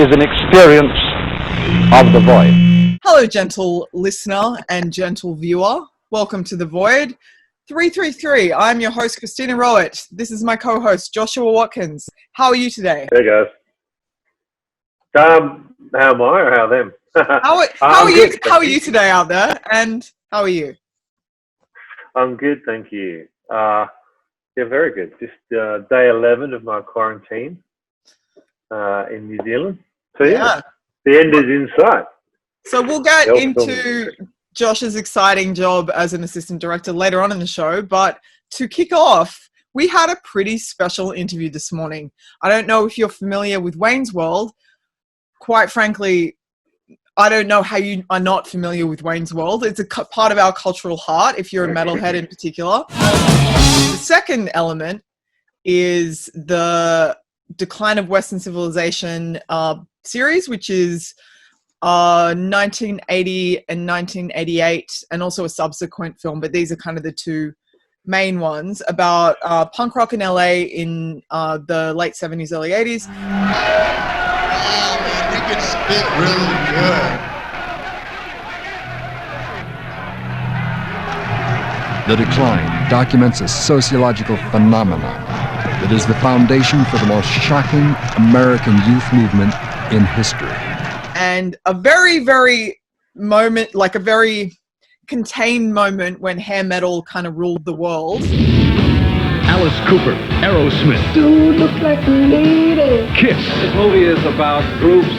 is an experience of the void. Hello, gentle listener and gentle viewer. Welcome to The Void 333. I'm your host, Christina Rowett. This is my co-host, Joshua Watkins. How are you today? Hey, guys. How am I or how them? How are you today out there? And how are you? I'm good, thank you. Yeah, very good. Just day 11 of my quarantine in New Zealand. So yeah, the end is in sight. So we'll get into Josh's exciting job as an assistant director later on in the show, but to kick off, we had a pretty special interview this morning. I don't know if you're familiar with Wayne's World. Quite frankly, I don't know how you are not familiar with Wayne's World. It's a part of our cultural heart, if you're a metalhead in particular. The second element is the Decline of Western Civilization series, which is 1980 and 1988, and also a subsequent film, but these are kind of the two main ones about punk rock in LA in the late 70s, early 80s. Wow, man, you can spit really good. The Decline documents a sociological phenomenon that is the foundation for the most shocking American youth movement in history. And a very, very very contained moment when hair metal kind of ruled the world. Alice Cooper, Aerosmith. Dude, look like a lady. Kiss. This movie is about groups,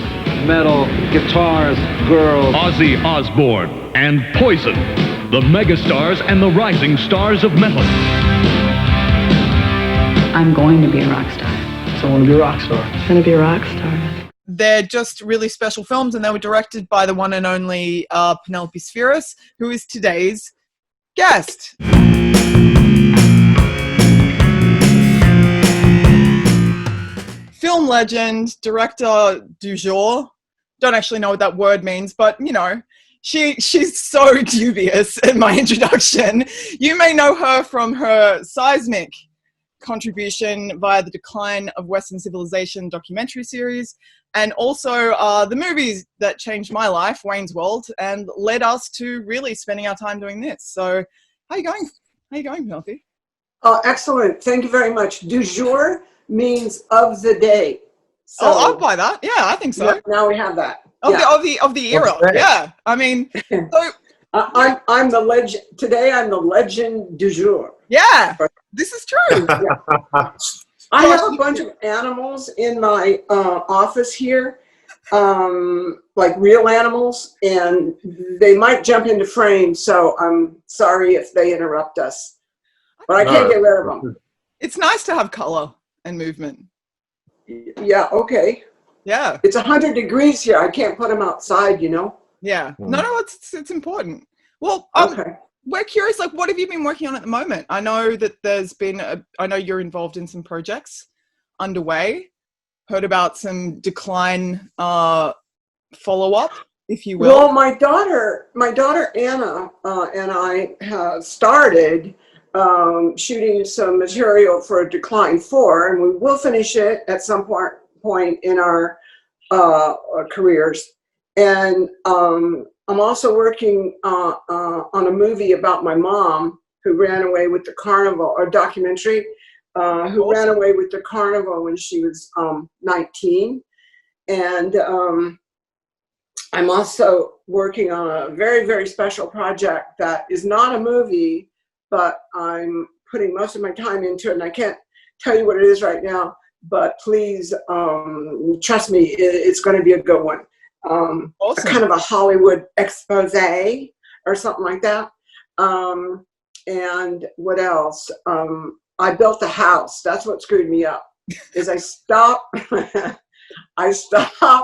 metal, guitars, girls. Ozzy Osbourne and Poison, the megastars and the rising stars of metal. I'm going to be a rock star. So I want to be a rock star. I'm going to be a rock star. They're just really special films, and they were directed by the one and only Penelope Spheeris, who is today's guest. Film legend, director du jour. Don't actually know what that word means, but you know, she's so dubious in my introduction. You may know her from her seismic contribution via the Decline of Western Civilization documentary series, and also the movies that changed my life, Wayne's World, and led us to really spending our time doing this. So, how you going? How you going, Penelope? Excellent. Thank you very much. Du jour means of the day. So, I'll buy that. Yeah, I think so. Yeah, now we have that. Of the era. Yeah. I mean, so I'm the legend today. I'm the legend du jour. Yeah, this is true. Yeah. I have a bunch of animals in my office here, like real animals, and they might jump into frame, so I'm sorry if they interrupt us. But I can't get rid of them. It's nice to have color and movement. Yeah, okay. Yeah. It's 100 degrees here. I can't put them outside, you know? Yeah. No, it's important. Well, okay. We're curious, like, what have you been working on at the moment? I know that I know you're involved in some projects underway. Heard about some Decline follow-up, if you will. Well, my daughter Anna and I have started shooting some material for Decline 4, and we will finish it at some point in our careers. And I'm also working on a movie about my mom who ran away with the carnival, or documentary, who ran away with the carnival when she was 19. And I'm also working on a very, very special project that is not a movie, but I'm putting most of my time into it, and I can't tell you what it is right now, but please trust me, it's going to be a good one. Awesome. A kind of a Hollywood expose or something like that. And what else? I built a house. That's what screwed me up. Is I stopped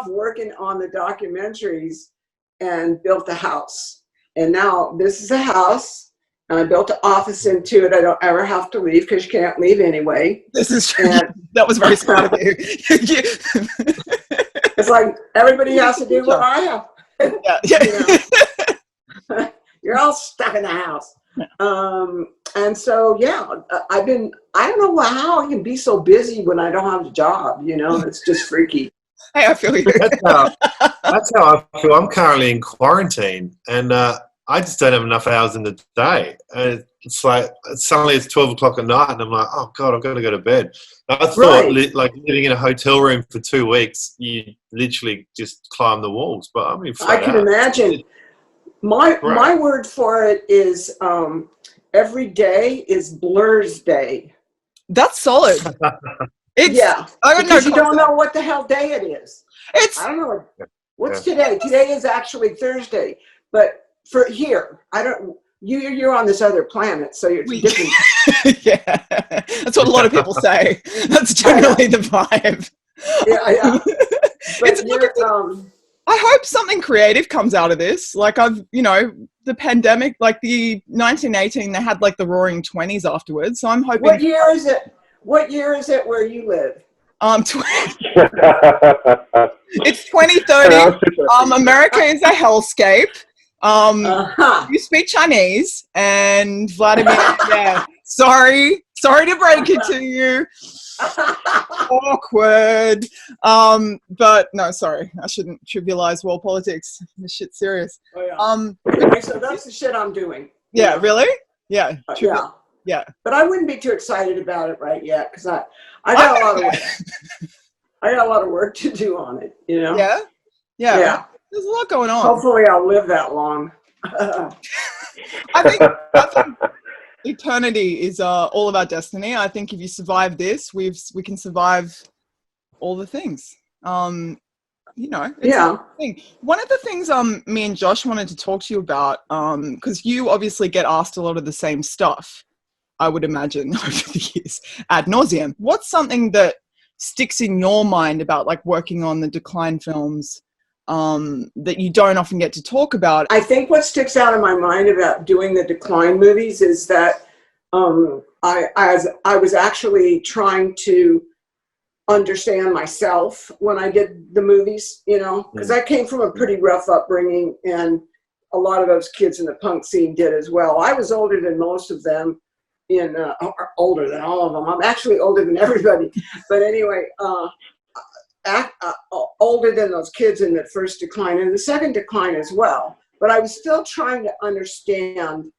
working on the documentaries and built a house. And now this is a house, and I built an office into it. I don't ever have to leave because you can't leave anyway. This is true. That was very smart of you. It's like everybody has to do what I have. Yeah. You know? You're all stuck in the house. And so, yeah, I don't know how I can be so busy when I don't have a job, you know, it's just freaky. Hey, I feel you. That's how I feel. I'm currently in quarantine, and I just don't have enough hours in the day. And it's like suddenly it's 12 o'clock at night, and I'm like, oh God, I've got to go to bed. I thought like living in a hotel room for 2 weeks, you literally just climb the walls. But I mean, I can imagine. My word for it is every day is Blur's Day. That's solid. Because you don't know what the hell day it is. I don't know. What's today? Today is actually Thursday. But for here, I don't. You're on this other planet, so you're different. Yeah, that's what a lot of people say. That's generally the vibe. Yeah. But I hope something creative comes out of this. Like the pandemic, like the 1918, they had like the Roaring '20s afterwards. So I'm hoping. What year is it? What year is it where you live? It's 2030. America is a hellscape. You speak Chinese, and Vladimir. Yeah, sorry to break it to you. Awkward. But no, sorry, I shouldn't trivialize world politics. This shit's serious. Oh, yeah. Okay, so that's the shit I'm doing. Yeah, really? Yeah. Yeah. But I wouldn't be too excited about it right yet because I got a lot of work. I got a lot of work to do on it, you know? Yeah. There's a lot going on. Hopefully I'll live that long. I think eternity is all about destiny. I think if you survive this, we can survive all the things. It's a thing. One of the things me and Josh wanted to talk to you about, because you obviously get asked a lot of the same stuff, I would imagine, over the years, ad nauseum. What's something that sticks in your mind about like working on the Decline films that you don't often get to talk about? I think what sticks out in my mind about doing the Decline movies is that I was actually trying to understand myself when I did the movies, because I came from a pretty rough upbringing, and a lot of those kids in the punk scene did as well. I was older than most of them, older than all of them. I'm actually older than everybody, but anyway, older than those kids in the first Decline and the second Decline as well. But I was still trying to understand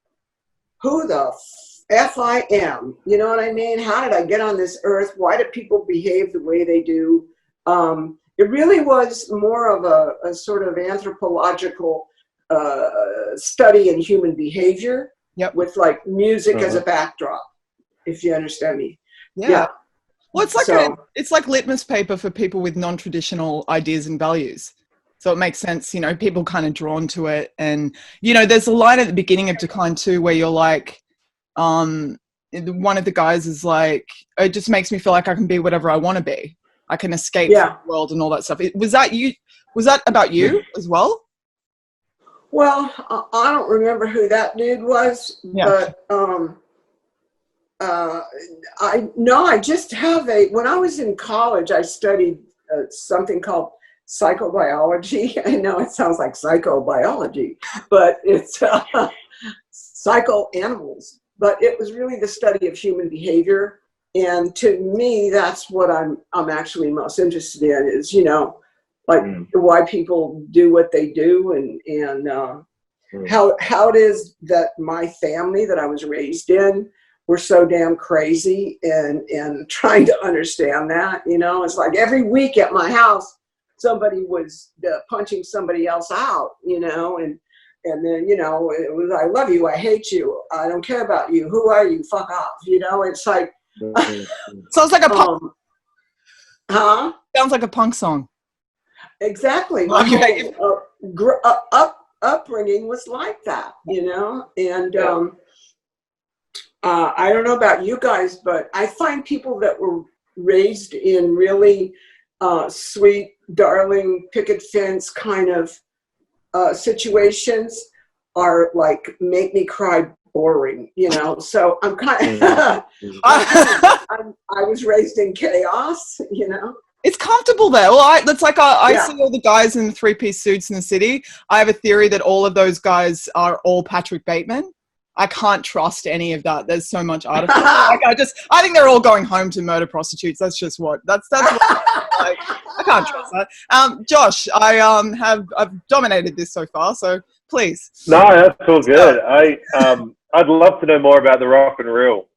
who the F I am. You know what I mean? How did I get on this earth? Why do people behave the way they do? It really was more of a sort of anthropological study in human behavior with like music as a backdrop, if you understand me. Yeah. Well, it's like litmus paper for people with non-traditional ideas and values. So it makes sense, people kind of drawn to it. And, there's a line at the beginning of Decline 2 where you're like, one of the guys is like, it just makes me feel like I can be whatever I want to be. I can escape from the world and all that stuff. Was that you? Was that about you as well? Well, I don't remember who that dude was, but I just have when I was in college, I studied something called psychobiology. I know it sounds like psychobiology, but it's psychoanimals. But it was really the study of human behavior. And to me, that's what I'm actually most interested in is, why people do what they do and how it is that my family that I was raised in were so damn crazy and trying to understand that, it's like every week at my house, somebody was punching somebody else out, and then, it was, I love you, I hate you, I don't care about you, who are you, fuck off, it's like. Sounds like a punk. Sounds like a punk song. Exactly. My upbringing was like that, and I don't know about you guys, but I find people that were raised in really sweet, darling, picket fence kind of situations are like make me cry boring, so I'm kind of I was raised in chaos, It's comfortable there. Well, that's like I see all the guys in the 3-piece suits in the city. I have a theory that all of those guys are all Patrick Bateman. I can't trust any of that. There's so much artificial. Like, I think they're all going home to murder prostitutes. That's just what. That's what. Like, I can't trust that. Josh, I've dominated this so far, so please. No, that's all good. I'd love to know more about the Rock and Reel,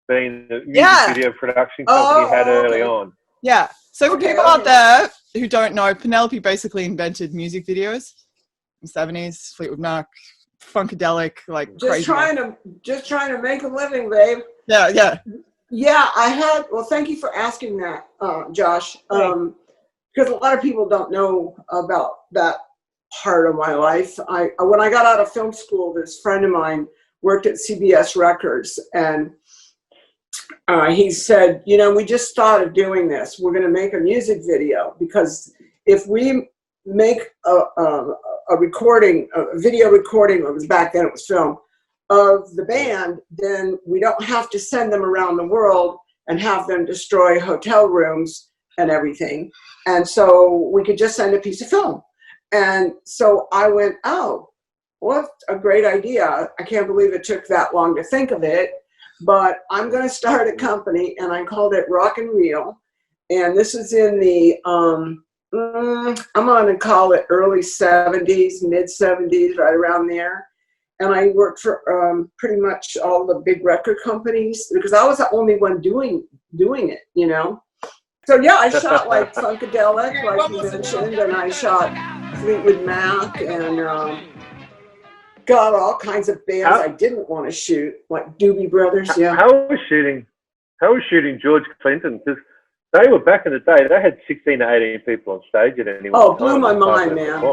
being the music video production company you had early on. Yeah. So for people out there who don't know, Penelope basically invented music videos in the 70s, Fleetwood Mac, Funkadelic, like just crazy. Just trying to make a living, babe. Yeah. Well, thank you for asking that, Josh. Because a lot of people don't know about that part of my life. When I got out of film school, this friend of mine worked at CBS Records, and he said, we just thought of doing this. We're going to make a music video, because if we make a recording, a video recording, it was back then, it was film, of the band, then we don't have to send them around the world and have them destroy hotel rooms and everything. And so we could just send a piece of film. And so I went, oh, what a great idea. I can't believe it took that long to think of it, but I'm going to start a company, and I called it Rock and Reel. And this is in the, I'm going to call it early 70s, mid 70s, right around there. And I worked for pretty much all the big record companies, because I was the only one doing it, So yeah, I shot like Funkadelic, like you mentioned, and I shot Fleetwood Mac, and got all kinds of bands I didn't want to shoot, like Doobie Brothers. Yeah. How was shooting George Clinton? Because they were, back in the day, they had 16 to 18 people on stage at any one time. Oh, blew my mind, man.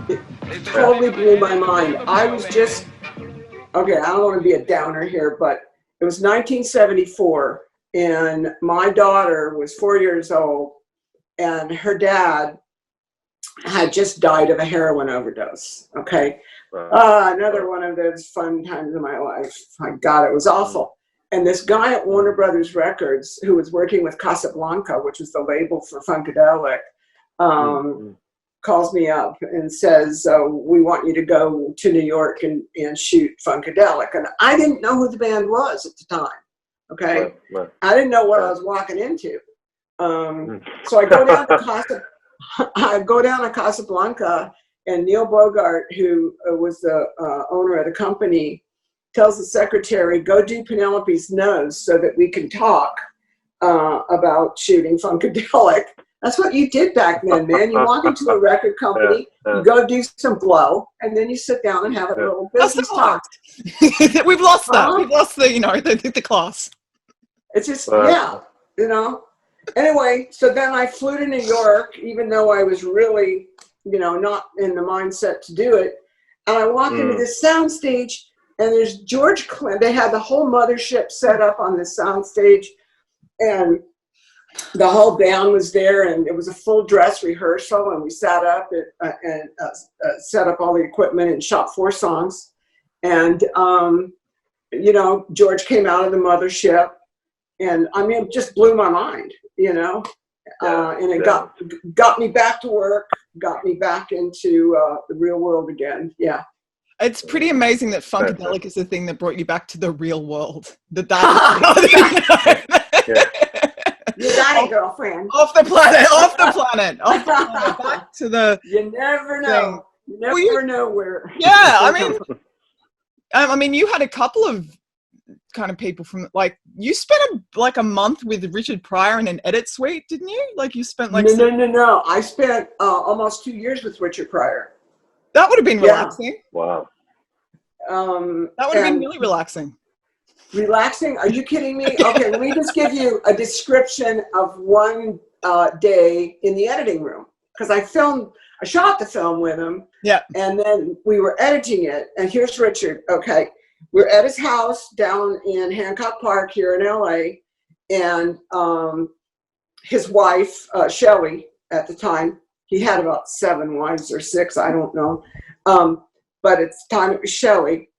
It totally blew my mind. I was just, okay, I don't want to be a downer here, but it was 1974, and my daughter was 4 years old, and her dad had just died of a heroin overdose. Okay. Another one of those fun times of my life. My God, it was awful. And this guy at Warner Brothers Records, who was working with Casablanca, which was the label for Funkadelic, calls me up and says, we want you to go to New York and shoot Funkadelic. And I didn't know who the band was at the time. Okay. Right. I didn't know what I was walking into. So I go down to Casablanca, and Neil Bogart, who was the owner of the company, tells the secretary, go do Penelope's nose so that we can talk about shooting Funkadelic. That's what you did back then, man. You walk into a record company, you go do some blow, and then you sit down and have a little business talk. We've lost that. We've lost the class. It's just, Anyway, so then I flew to New York, even though I was really, not in the mindset to do it. And I walked into this soundstage, and there's George Clinton. They had the whole mothership set up on this soundstage, and the whole band was there, and it was a full dress rehearsal, and we sat up and set up all the equipment and shot 4 songs. And, George came out of the mothership, and it just blew my mind, and it got me back to work, got me back into the real world again. Yeah. It's pretty amazing that Funkadelic is the thing that brought you back to the real world. You got it, girlfriend. Off the planet. Back to the... You never know. You never know where... Yeah, I mean, you had a couple of kind of people from, like, you spent a month with Richard Pryor in an edit suite, didn't you? Like, you spent like... No. I spent almost 2 years with Richard Pryor. That would have been relaxing. Wow. That would have been really relaxing. Relaxing? Are you kidding me? Okay, let me just give you a description of one day in the editing room. Because I shot the film with him. Yeah. And then we were editing it. And here's Richard. Okay. We're at his house down in Hancock Park here in LA. And his wife, Shelley, at the time, he had about 7 wives or 6, I don't know. But at the time it was Shelley.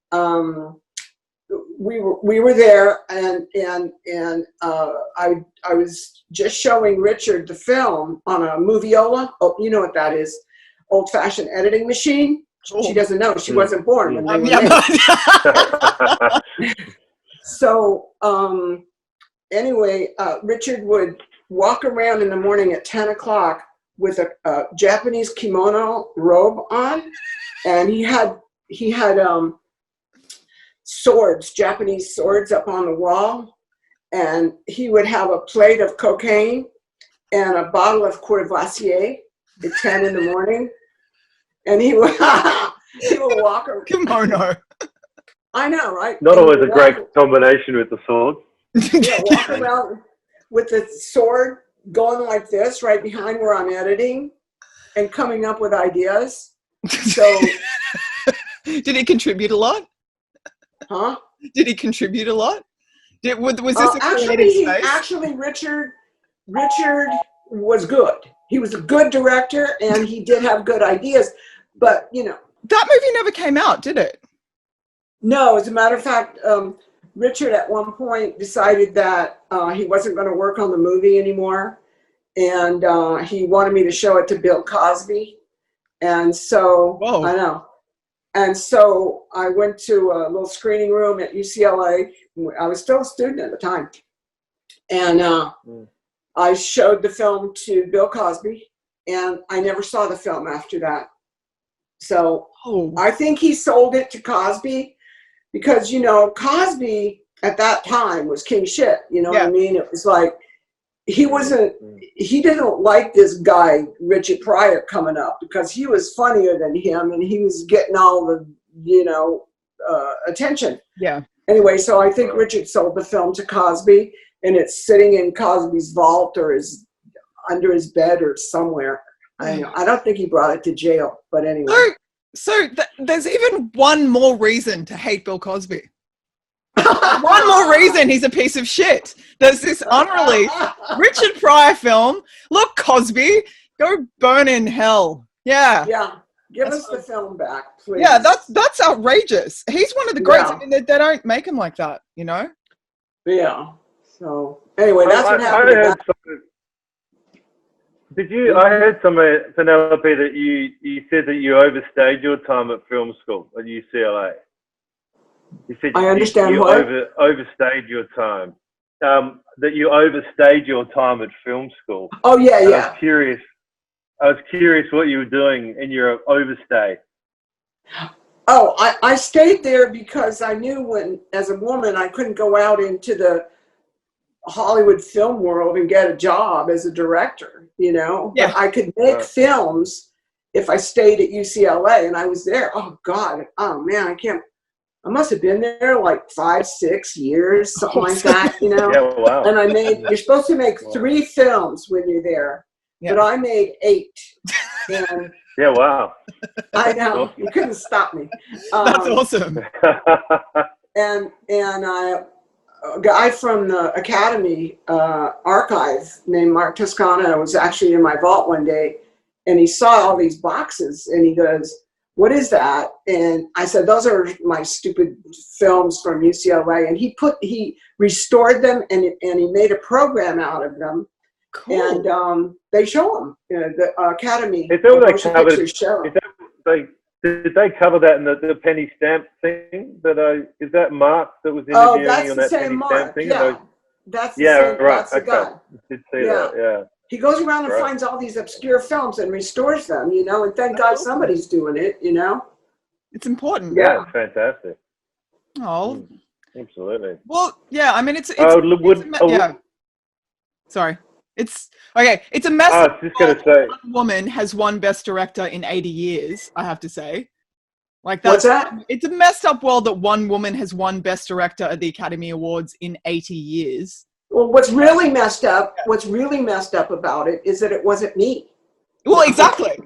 We were there, and I was just showing Richard the film on a Moviola. Oh, you know what that is? Old-fashioned editing machine. She doesn't know. She wasn't born when they were made. So anyway, Richard would walk around in the morning at 10 o'clock with a Japanese kimono robe on, and he had swords, Japanese swords up on the wall, and he would have a plate of cocaine and a bottle of Courvoisier at 10 in the morning, and he would walk around. Kimono. I know, right? Not always a great combination with the sword. Yeah, walk around with the sword going like this right behind where I'm editing and coming up with ideas. So did he contribute a lot? Huh? Did he contribute a lot? Was this a creative space? Actually, Richard was good. He was a good director, and he did have good ideas. But that movie never came out, did it? No, as a matter of fact, Richard at one point decided that he wasn't going to work on the movie anymore, and he wanted me to show it to Bill Cosby. And so Whoa. I know. And so I went to a little screening room at UCLA. I was still a student at the time. And I showed the film to Bill Cosby, and I never saw the film after that. So I think he sold it to Cosby because, Cosby at that time was king shit. You know what I mean? It was like, he didn't like this guy, Richard Pryor, coming up because he was funnier than him and he was getting all the, attention. Yeah. Anyway, so I think Richard sold the film to Cosby, and it's sitting in Cosby's vault or under his bed or somewhere. I don't think he brought it to jail, but anyway. So there's even one more reason to hate Bill Cosby. One more reason he's a piece of shit. There's this unreleased Richard Pryor film. Look, Cosby, go burn in hell. Yeah. Yeah. Give us the film back, please. Yeah, that's outrageous. He's one of the greats. I mean, they don't make him like that, Yeah. So anyway, that's what happened. I heard somewhere, Penelope, that you said that you overstayed your time at film school at UCLA. You said I understand you what? overstayed your time. That you overstayed your time at film school. Oh yeah, and yeah. I was curious what you were doing in your overstay. Oh, I stayed there because I knew as a woman, I couldn't go out into the Hollywood film world and get a job as a director, Yeah. But I could make films if I stayed at UCLA, and I was there. Oh God. Oh man, I must have been there like 5-6 years, something like that, Yeah, wow. And you're supposed to make 3 films when you're there, but I made 8. And yeah, wow. I know, you couldn't stop me. That's awesome. And a guy from the Academy archive named Mark Toscana was actually in my vault one day, and he saw all these boxes, and he goes, "What is that?" And I said, "Those are my stupid films from UCLA." And he restored them, and he made a program out of them. Cool. And they show them. The Academy. Is that what they covered? Did they cover that in the penny stamp thing? Is that Mark that was interviewing on that penny stamp thing? Yeah, that's the same. Right. That's the guy. I did see that. Yeah. He goes around and finds all these obscure films and restores them, and thank God somebody's doing it, It's important. Yeah, it's fantastic. Oh. Absolutely. Well, yeah, I mean, it's Sorry. It's okay. It's a mess. I was just going to say, one woman has won Best Director in 80 years, I have to say. What's that? It's a messed up world that one woman has won Best Director at the Academy Awards in 80 years. Well, what's really messed up about it is that it wasn't me. Well, exactly.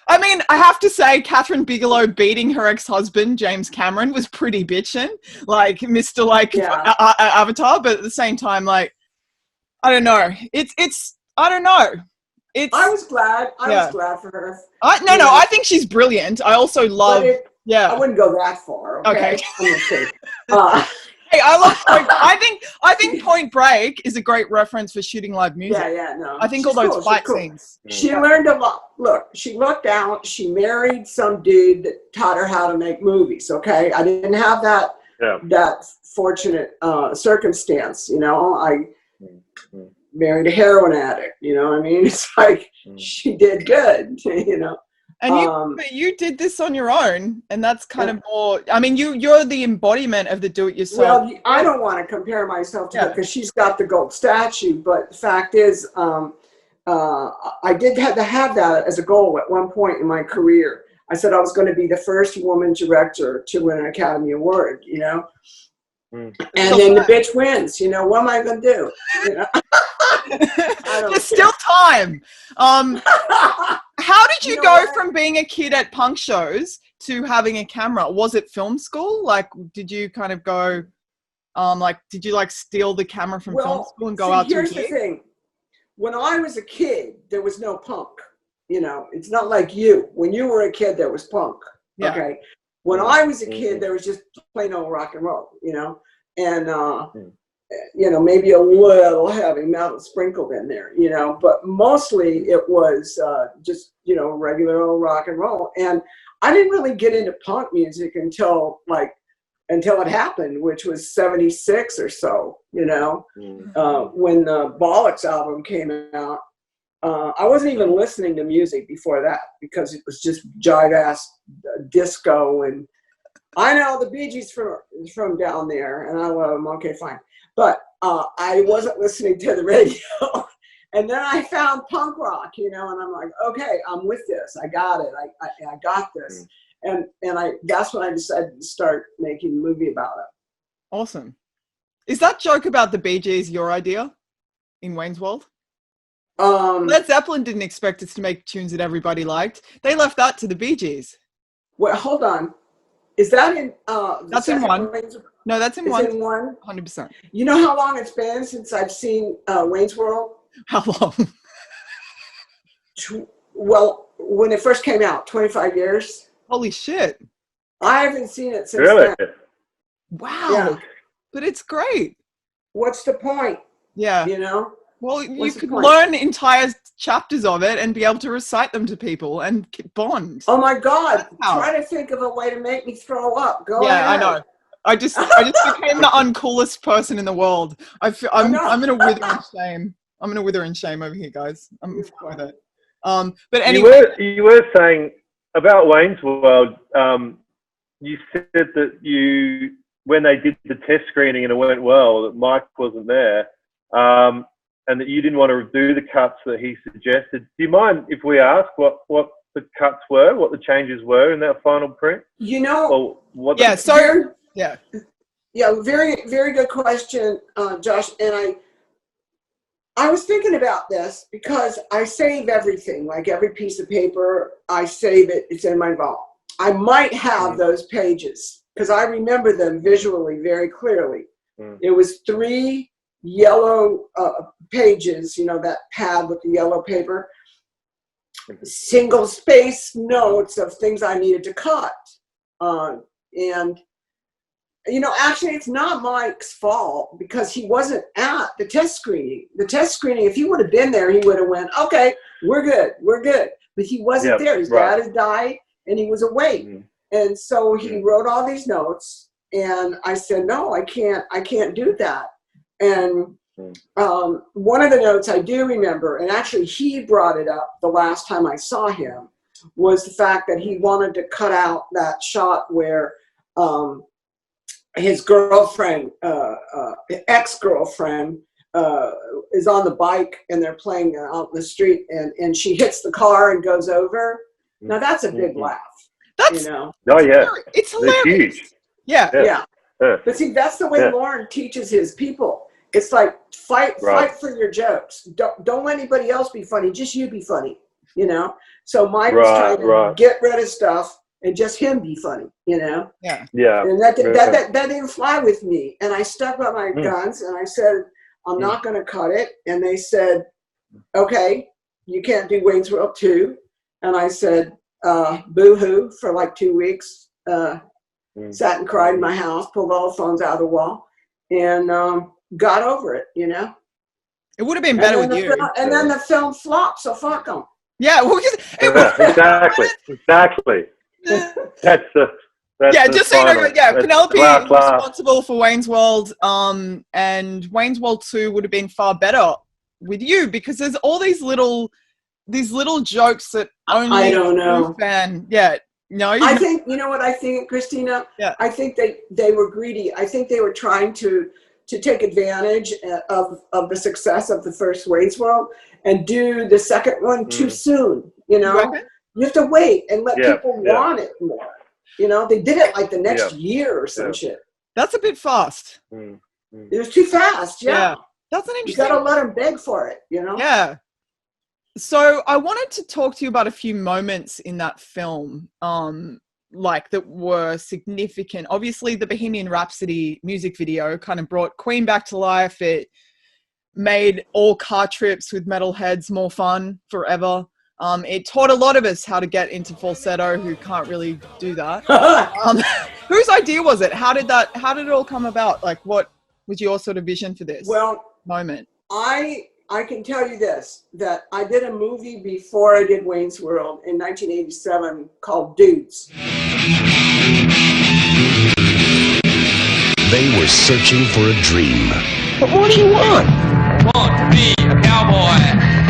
I mean, I have to say, Catherine Bigelow beating her ex-husband, James Cameron, was pretty bitchin'. Like, Mr. Avatar, but at the same time, I don't know. I don't know. I was glad. I was glad for her. I think she's brilliant. I also love. I wouldn't go that far. Okay. Hey, I think Point Break is a great reference for shooting live music. No. I think all those fight scenes. She learned a lot. Look, she looked out. She married some dude that taught her how to make movies. Okay, I didn't have that fortunate circumstance. You know, I married a heroin addict. You know what I mean? It's like she did good. You know. And but you did this on your own, and that's kind of more. I mean, you're the embodiment of the do-it-yourself. Well, I don't want to compare myself to her because she's got the gold statue. But the fact is, I did have to have that as a goal at one point in my career. I said I was going to be the first woman director to win an Academy Award. You know, and then the bitch wins. You know, what am I going to do? You know? There's still time. How did you go from being a kid at punk shows to having a camera? Was it film school? Like, did you kind of go, did you like steal the camera from film school and go out to a gig? Here's the thing. When I was a kid, there was no punk. You know, it's not like you. When you were a kid, there was punk. Yeah. Okay. When I was a kid, there was just plain old rock and roll, you know, and, you know, maybe a little heavy metal sprinkled in there, you know, but mostly it was just, you know, regular old rock and roll. And I didn't really get into punk music until it happened, which was 76 or so, you know, when the Bollocks album came out. I wasn't even listening to music before that because it was just jive-ass disco. And I know the Bee Gees from down there, and I love them. Okay, fine. But I wasn't listening to the radio. And then I found punk rock, you know, and I'm like, okay, I'm with this. I got it. I got this. And that's when I decided to start making a movie about it. Awesome. Is that joke about the Bee Gees your idea in Wayne's World? Led Zeppelin didn't expect us to make tunes that everybody liked. They left that to the Bee Gees. Well, hold on. Is that in that's in one. No, that's in one. It's in one? 100%. You know how long it's been since I've seen Wayne's World? How long? Well, when it first came out, 25 years. Holy shit. I haven't seen it since really? then. Wow. Yeah. But it's great. What's the point? Yeah. You know? Well, you could learn entire chapters of it and be able to recite them to people and bond. Oh my God. Try to think of a way to make me throw up. Go ahead. I know. I just became the uncoolest person in the world. I'm gonna wither in shame. I'm gonna wither in shame over here, guys. I'm quite it. But anyway, you were saying about Wayne's World. You said that when they did the test screening and it went well, that Mike wasn't there, and that you didn't want to do the cuts that he suggested. Do you mind if we ask what the cuts were, what the changes were in that final print? You know, Yeah. Very, very good question, Josh. And I was thinking about this because I save everything, like every piece of paper, I save it. It's in my vault. I might have those pages because I remember them visually very clearly. It was 3 yellow pages, you know, that pad with the yellow paper, single space notes of things I needed to cut. And you know, actually, it's not Mike's fault because he wasn't at the test screening. The test screening, if he would have been there, he would have went, okay, we're good. But he wasn't there. His dad had died, and he was away. And so he wrote all these notes, and I said, no, I can't do that. And one of the notes I do remember, and actually he brought it up the last time I saw him, was the fact that he wanted to cut out that shot where his girlfriend, ex-girlfriend, is on the bike and they're playing out in the street and she hits the car and goes over. Now that's a big laugh. That's, you know. Oh yeah, it's hilarious. Huge. Yeah. But see, that's the way Lauren teaches his people. It's like fight for your jokes. Don't let anybody else be funny. Just you be funny. You know. So Mike was trying to get rid of stuff. And just him be funny, you know? Yeah. And that didn't fly with me. And I stuck by my guns and I said, I'm not going to cut it. And they said, okay, you can't do Wayne's World 2. And I said, boo-hoo for like 2 weeks. Sat and cried in my house, pulled all the phones out of the wall. and got over it, you know. It would have been better with you. And then the film flopped, so fuck them. Yeah, well, exactly. That's just so you know, Penelope class. is responsible for Wayne's World, and Wayne's World 2 would have been far better with you, because there's all these little jokes that only I don't know. Fan. Yeah. No, I think, you know what I think, Christina? Yeah. I think they were greedy. I think they were trying to take advantage of the success of the first Wayne's World and do the second one too soon, you know? You have to wait and let people want it more. You know, they did it like the next year or some shit. That's a bit fast. It was too fast, That's an interesting... You got to let them beg for it, you know? Yeah. So I wanted to talk to you about a few moments in that film, like that were significant. Obviously, the Bohemian Rhapsody music video kind of brought Queen back to life. It made all car trips with metalheads more fun forever. It taught a lot of us how to get into falsetto who can't really do that. Whose idea was it? How did it all come about? Like, what was your sort of vision for this moment? I can tell you this, that I did a movie before I did Wayne's World in 1987 called Dudes. They were searching for a dream. But what do you want? I want to be a cowboy.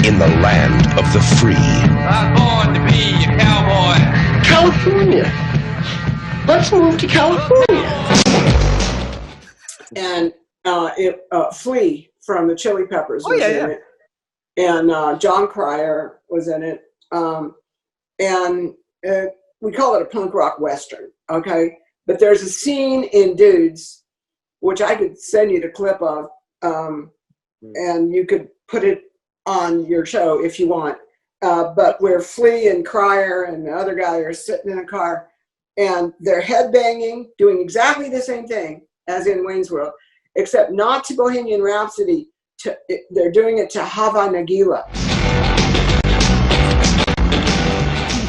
In the land of the free. I was born to be a cowboy. California. Let's move to California. And Flea from the Chili Peppers was in it. And John Pryor was in it. And we call it a punk rock Western, okay? But there's a scene in Dudes, which I could send you the clip of, and you could put it on your show if you want. But where Flea and Pryor and the other guy are sitting in a car, and they're headbanging, doing exactly the same thing as in Wayne's World, except not to Bohemian Rhapsody. They're doing it to Hava Nagila.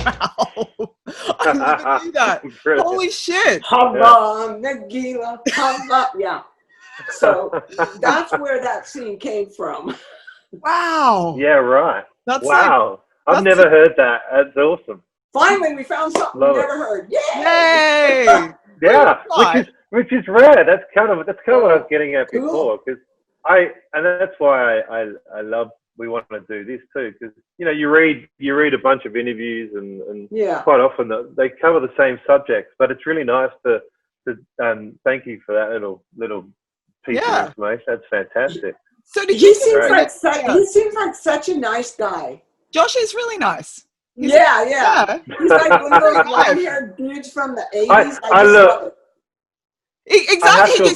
Wow. I never knew that. Holy shit. Hava Nagila. Hava. Yeah. So that's where that scene came from. Wow. Yeah, right. That's wow. I've never heard that. That's awesome. Finally, we found something we never heard. Yay! Yeah, which is rare. That's kind of what I was getting at before, because and that's why I love. We want to do this too, because you read a bunch of interviews and quite often they cover the same subjects, but it's really nice to thank you for that little piece of information. That's fantastic. So he seems like such a nice guy. Josh is really nice. He's like one of those long-haired dudes from the 80s. I love it. Exactly.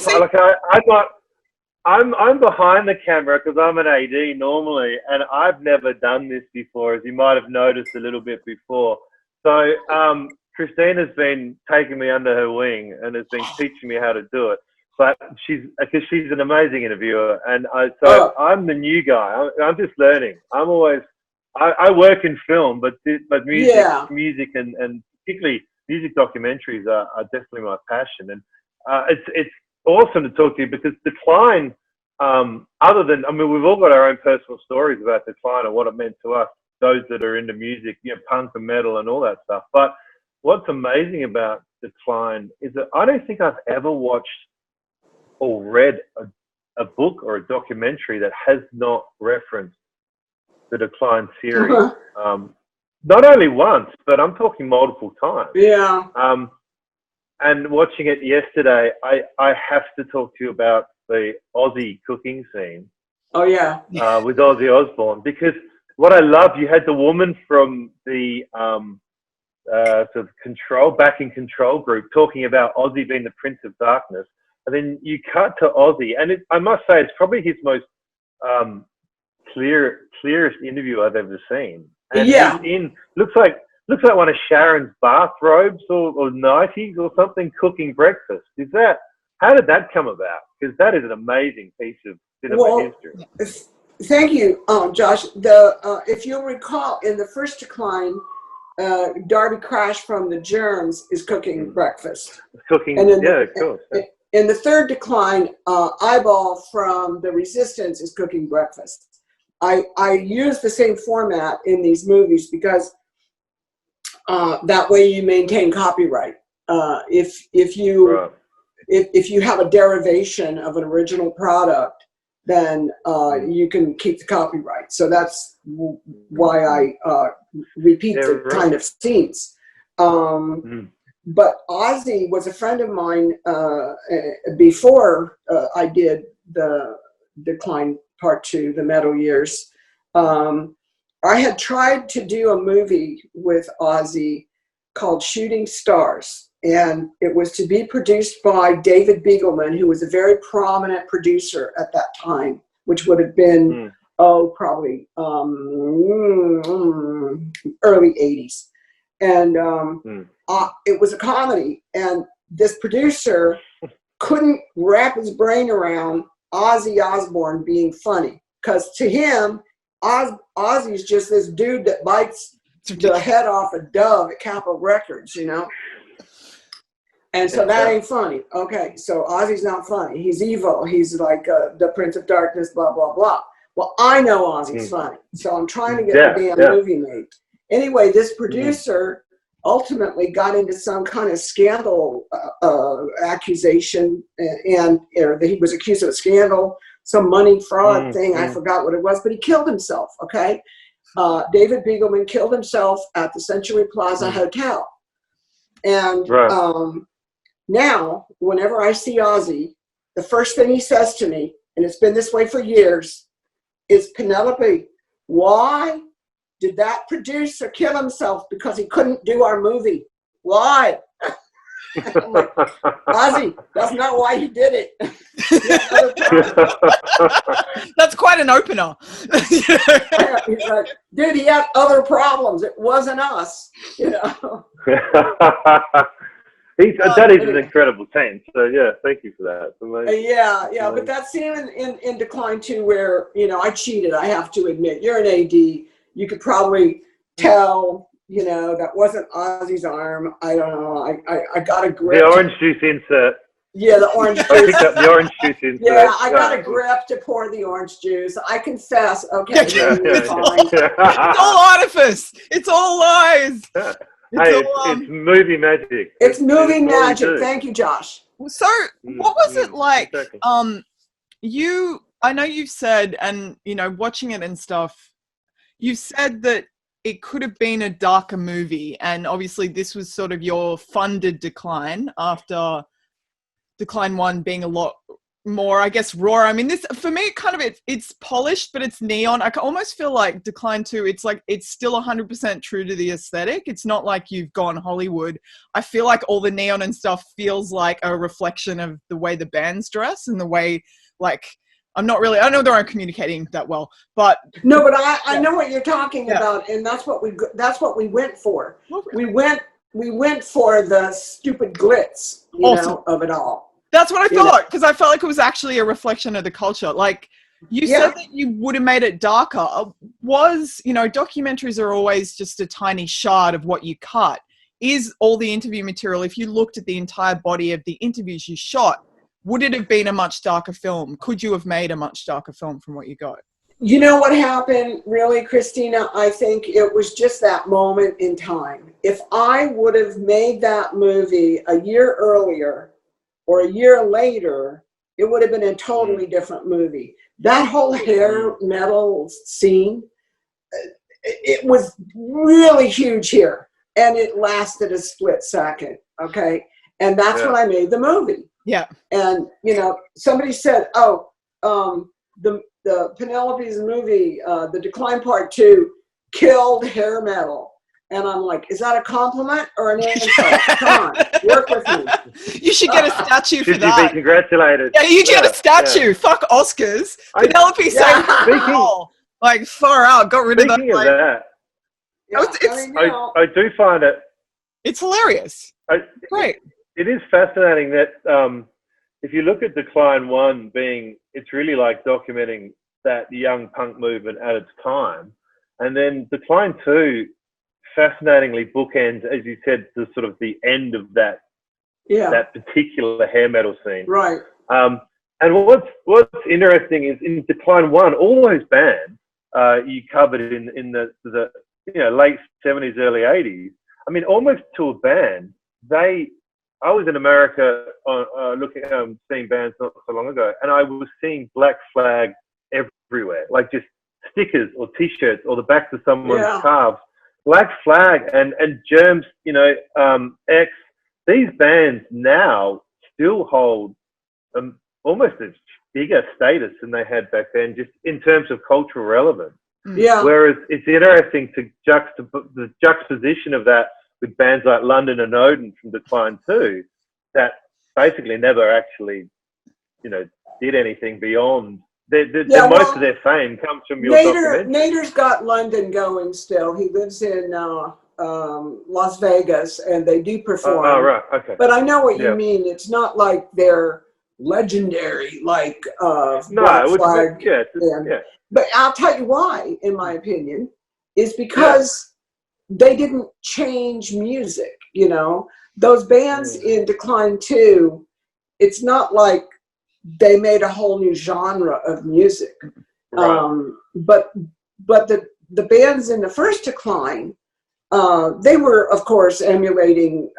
I'm behind the camera because I'm an AD normally, and I've never done this before, as you might have noticed a little bit before. So Christina's been taking me under her wing and has been teaching me how to do it. But she's an amazing interviewer, and I'm the new guy. I'm just learning. I work in film, but music and particularly music documentaries are definitely my passion. And it's awesome to talk to you because Decline, we've all got our own personal stories about Decline and what it meant to us, those that are into music, punk and metal and all that stuff. But what's amazing about Decline is that I don't think I've ever watched or read a book or a documentary that has not referenced the Decline series. Not only once, but I'm talking multiple times. Yeah. And watching it yesterday, I have to talk to you about the Aussie cooking scene. Oh yeah. With Ozzy Osbourne, because what I love, you had the woman from the sort of Back in Control group talking about Ozzy being the Prince of Darkness, and then you cut to Ozzy, and I must say it's probably his most clearest interview I've ever seen. And he's looks like one of Sharon's bathrobes or 90s or something, cooking breakfast. How did that come about? Because that is an amazing piece of cinema history. Thank you, Josh. If you'll recall, in the first Decline, Darby Crash from the Germs is cooking breakfast. Cooking, of course. in the third decline, Eyeball from The Resistance is cooking breakfast. I use the same format in these movies because that way you maintain copyright. If you have a derivation of an original product, then you can keep the copyright. So that's why I repeat the kind of scenes. But Ozzy was a friend of mine before I did the Decline Part 2, the Metal Years. I had tried to do a movie with Ozzy called Shooting Stars, and it was to be produced by David Beagleman, who was a very prominent producer at that time, which would have been, probably early 80s. And it was a comedy, and this producer couldn't wrap his brain around Ozzy Osbourne being funny, because to him, Ozzy's just this dude that bites the head off a dove at Capitol Records, you know? And so that ain't funny. Okay, so Ozzy's not funny. He's evil. He's like the Prince of Darkness, blah, blah, blah. Well, I know Ozzy's funny, so I'm trying to get the damn movie made. Anyway, this producer ultimately got into some kind of scandal accusation, and he was accused of a scandal, some money fraud thing. I forgot what it was, but he killed himself, okay? David Beagleman killed himself at the Century Plaza Hotel. And now, whenever I see Ozzy, the first thing he says to me, and it's been this way for years, is, Penelope, why did that producer kill himself because he couldn't do our movie? Why? I'm like, Ozzy, that's not why he did it. That's quite an opener. He's like, dude, he had other problems. It wasn't us, you know. That is an incredible team. So yeah, thank you for that. Yeah. But that scene in Decline 2 where, you know, I cheated, I have to admit. You're an AD. You could probably tell, you know, that wasn't Ozzy's arm. I don't know. I got a grip. The orange juice insert. Yeah, the orange juice. I picked up the orange juice insert. Yeah, I got a grip to pour the orange juice. I confess. Okay. It's all artifice. It's all lies. It's movie magic. It's movie magic. Thank you, Josh. So, what was it like? I know you've said, and you know, watching it and stuff, you said that it could have been a darker movie, and obviously this was sort of your funded decline after Decline 1 being a lot more, I guess, raw. I mean, this, for me, it's polished, but it's neon. I can almost feel like Decline 2, it's still 100% true to the aesthetic. It's not like you've gone Hollywood. I feel like all the neon and stuff feels like a reflection of the way the bands dress and the way, like, I don't know they're not communicating that well, but no, but I know what you're talking about, and that's what we went for. We went for the stupid glitz, you know, of it all. That's what I thought, because I felt like it was actually a reflection of the culture. Like, you said that you would have made it darker. Documentaries are always just a tiny shard of what you cut. Is all the interview material, if you looked at the entire body of the interviews you shot, would it have been a much darker film? Could you have made a much darker film from what you got? You know what happened, really, Christina? I think it was just that moment in time. If I would have made that movie a year earlier or a year later, it would have been a totally different movie. That whole hair metal scene, it was really huge here, and it lasted a split second, okay? And that's when I made the movie. Yeah. And, you know, somebody said, the Penelope's movie, The Decline Part 2, killed hair metal. And I'm like, is that a compliment or an insult? Come on, work with me. You should get a statue for that. Should you be congratulated? Yeah, you get a statue. Yeah. Fuck Oscars. Penelope saying, like, far out, got rid of that. Speaking of that, I do find it... It's hilarious. Great. It is fascinating that if you look at Decline 1 it's really like documenting that young punk movement at its time. And then Decline 2 fascinatingly bookends, as you said, the sort of the end of that that particular hair metal scene. Right. And what's interesting is in Decline 1, all those bands you covered in the late 70s, early 80s. I mean, almost to a band. I was in America seeing bands not so long ago, and I was seeing Black Flag everywhere, like just stickers or T-shirts or the backs of someone's calves. Black Flag and Germs, X. These bands now still hold almost a bigger status than they had back then, just in terms of cultural relevance. Yeah. Whereas it's interesting to the juxtaposition of that with bands like London and Odin from Decline 2, that basically never actually, did anything beyond. Most of their fame comes from your documentary. Nader's got London going still. He lives in Las Vegas, and they do perform. Oh, right. Okay. But I know what you mean. It's not like they're legendary, like Black Flag. But I'll tell you why, in my opinion, is because they didn't change music. Those bands in Decline 2, it's not like they made a whole new genre of music. Right. But the bands in the first Decline, they were, of course, emulating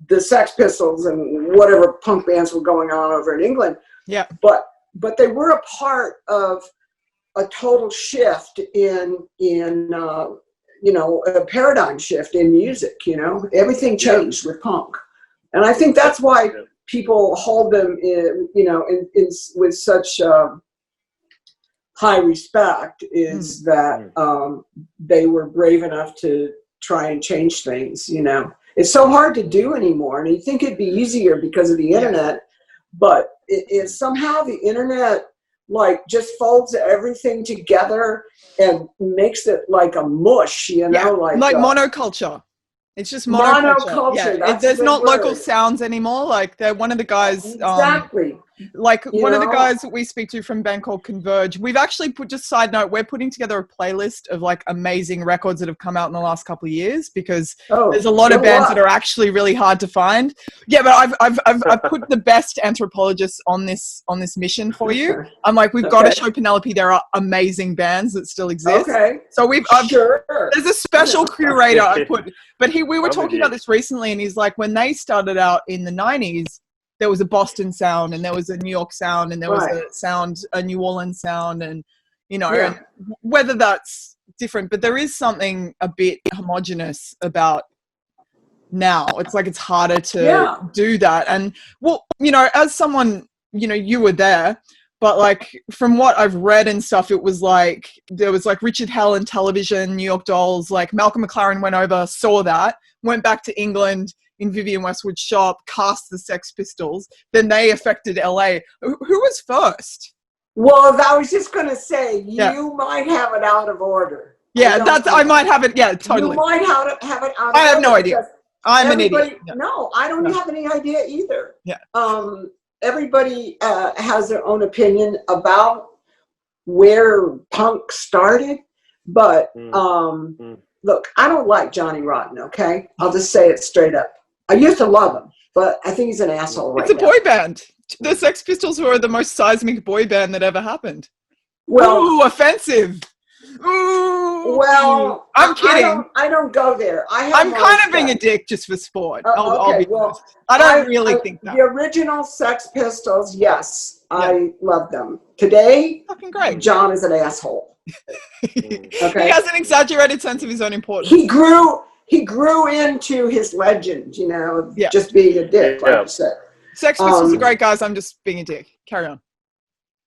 the Sex Pistols and whatever punk bands were going on over in England. Yeah. But they were a part of a total shift in a paradigm shift in music. Everything changed with punk, and I think that's why people hold them in with such high respect. Is that they were brave enough to try and change things. It's so hard to do anymore, and you think it'd be easier because of the internet, but it somehow the internet just folds everything together and makes it like a mush, like monoculture. It's just monoculture. There's not local sounds anymore. Like they're one of the guys. Exactly. One of the guys that we speak to from a band called Converge. We've actually side note, we're putting together a playlist of amazing records that have come out in the last couple of years, because there's a lot of bands that are actually really hard to find. Yeah, but I've put the best anthropologists on this mission for you. I'm like, we've got to show Penelope there are amazing bands that still exist. Okay. So there's a special curator I put, but we were talking about this recently, and he's like, when they started out in the 90s, there was a Boston sound, and there was a New York sound, and there was a New Orleans sound, and and whether that's different, but there is something a bit homogenous about now. It's like it's harder to do that. And as someone, you were there, but from what I've read and stuff, it was there was Richard Hell and Television, New York Dolls, Malcolm McLaren went over, saw that, went back to England in Vivienne Westwood's shop, cast the Sex Pistols, then they affected LA. Who was first? Well, I was just going to say, you might have it out of order. Yeah, I might have it. Yeah, totally. You might have it out of order. I have no idea. I'm an idiot. No, I don't have any idea either. Yeah. Everybody has their own opinion about where punk started, but look, I don't like Johnny Rotten, okay? I'll just say it straight up. I used to love him, but I think he's an asshole right now. It's a boy band. The Sex Pistols were the most seismic boy band that ever happened. Well, ooh, offensive. Ooh. Well, I'm kidding. I don't go there. I'm kind of being a dick just for sport. I'll be honest. I don't really think that. The original Sex Pistols, yes, I love them. Today, fucking great. John is an asshole. Okay. He has an exaggerated sense of his own importance. He grew into his legend, just being a dick, like you said. Sex Pistols are great guys. I'm just being a dick. Carry on.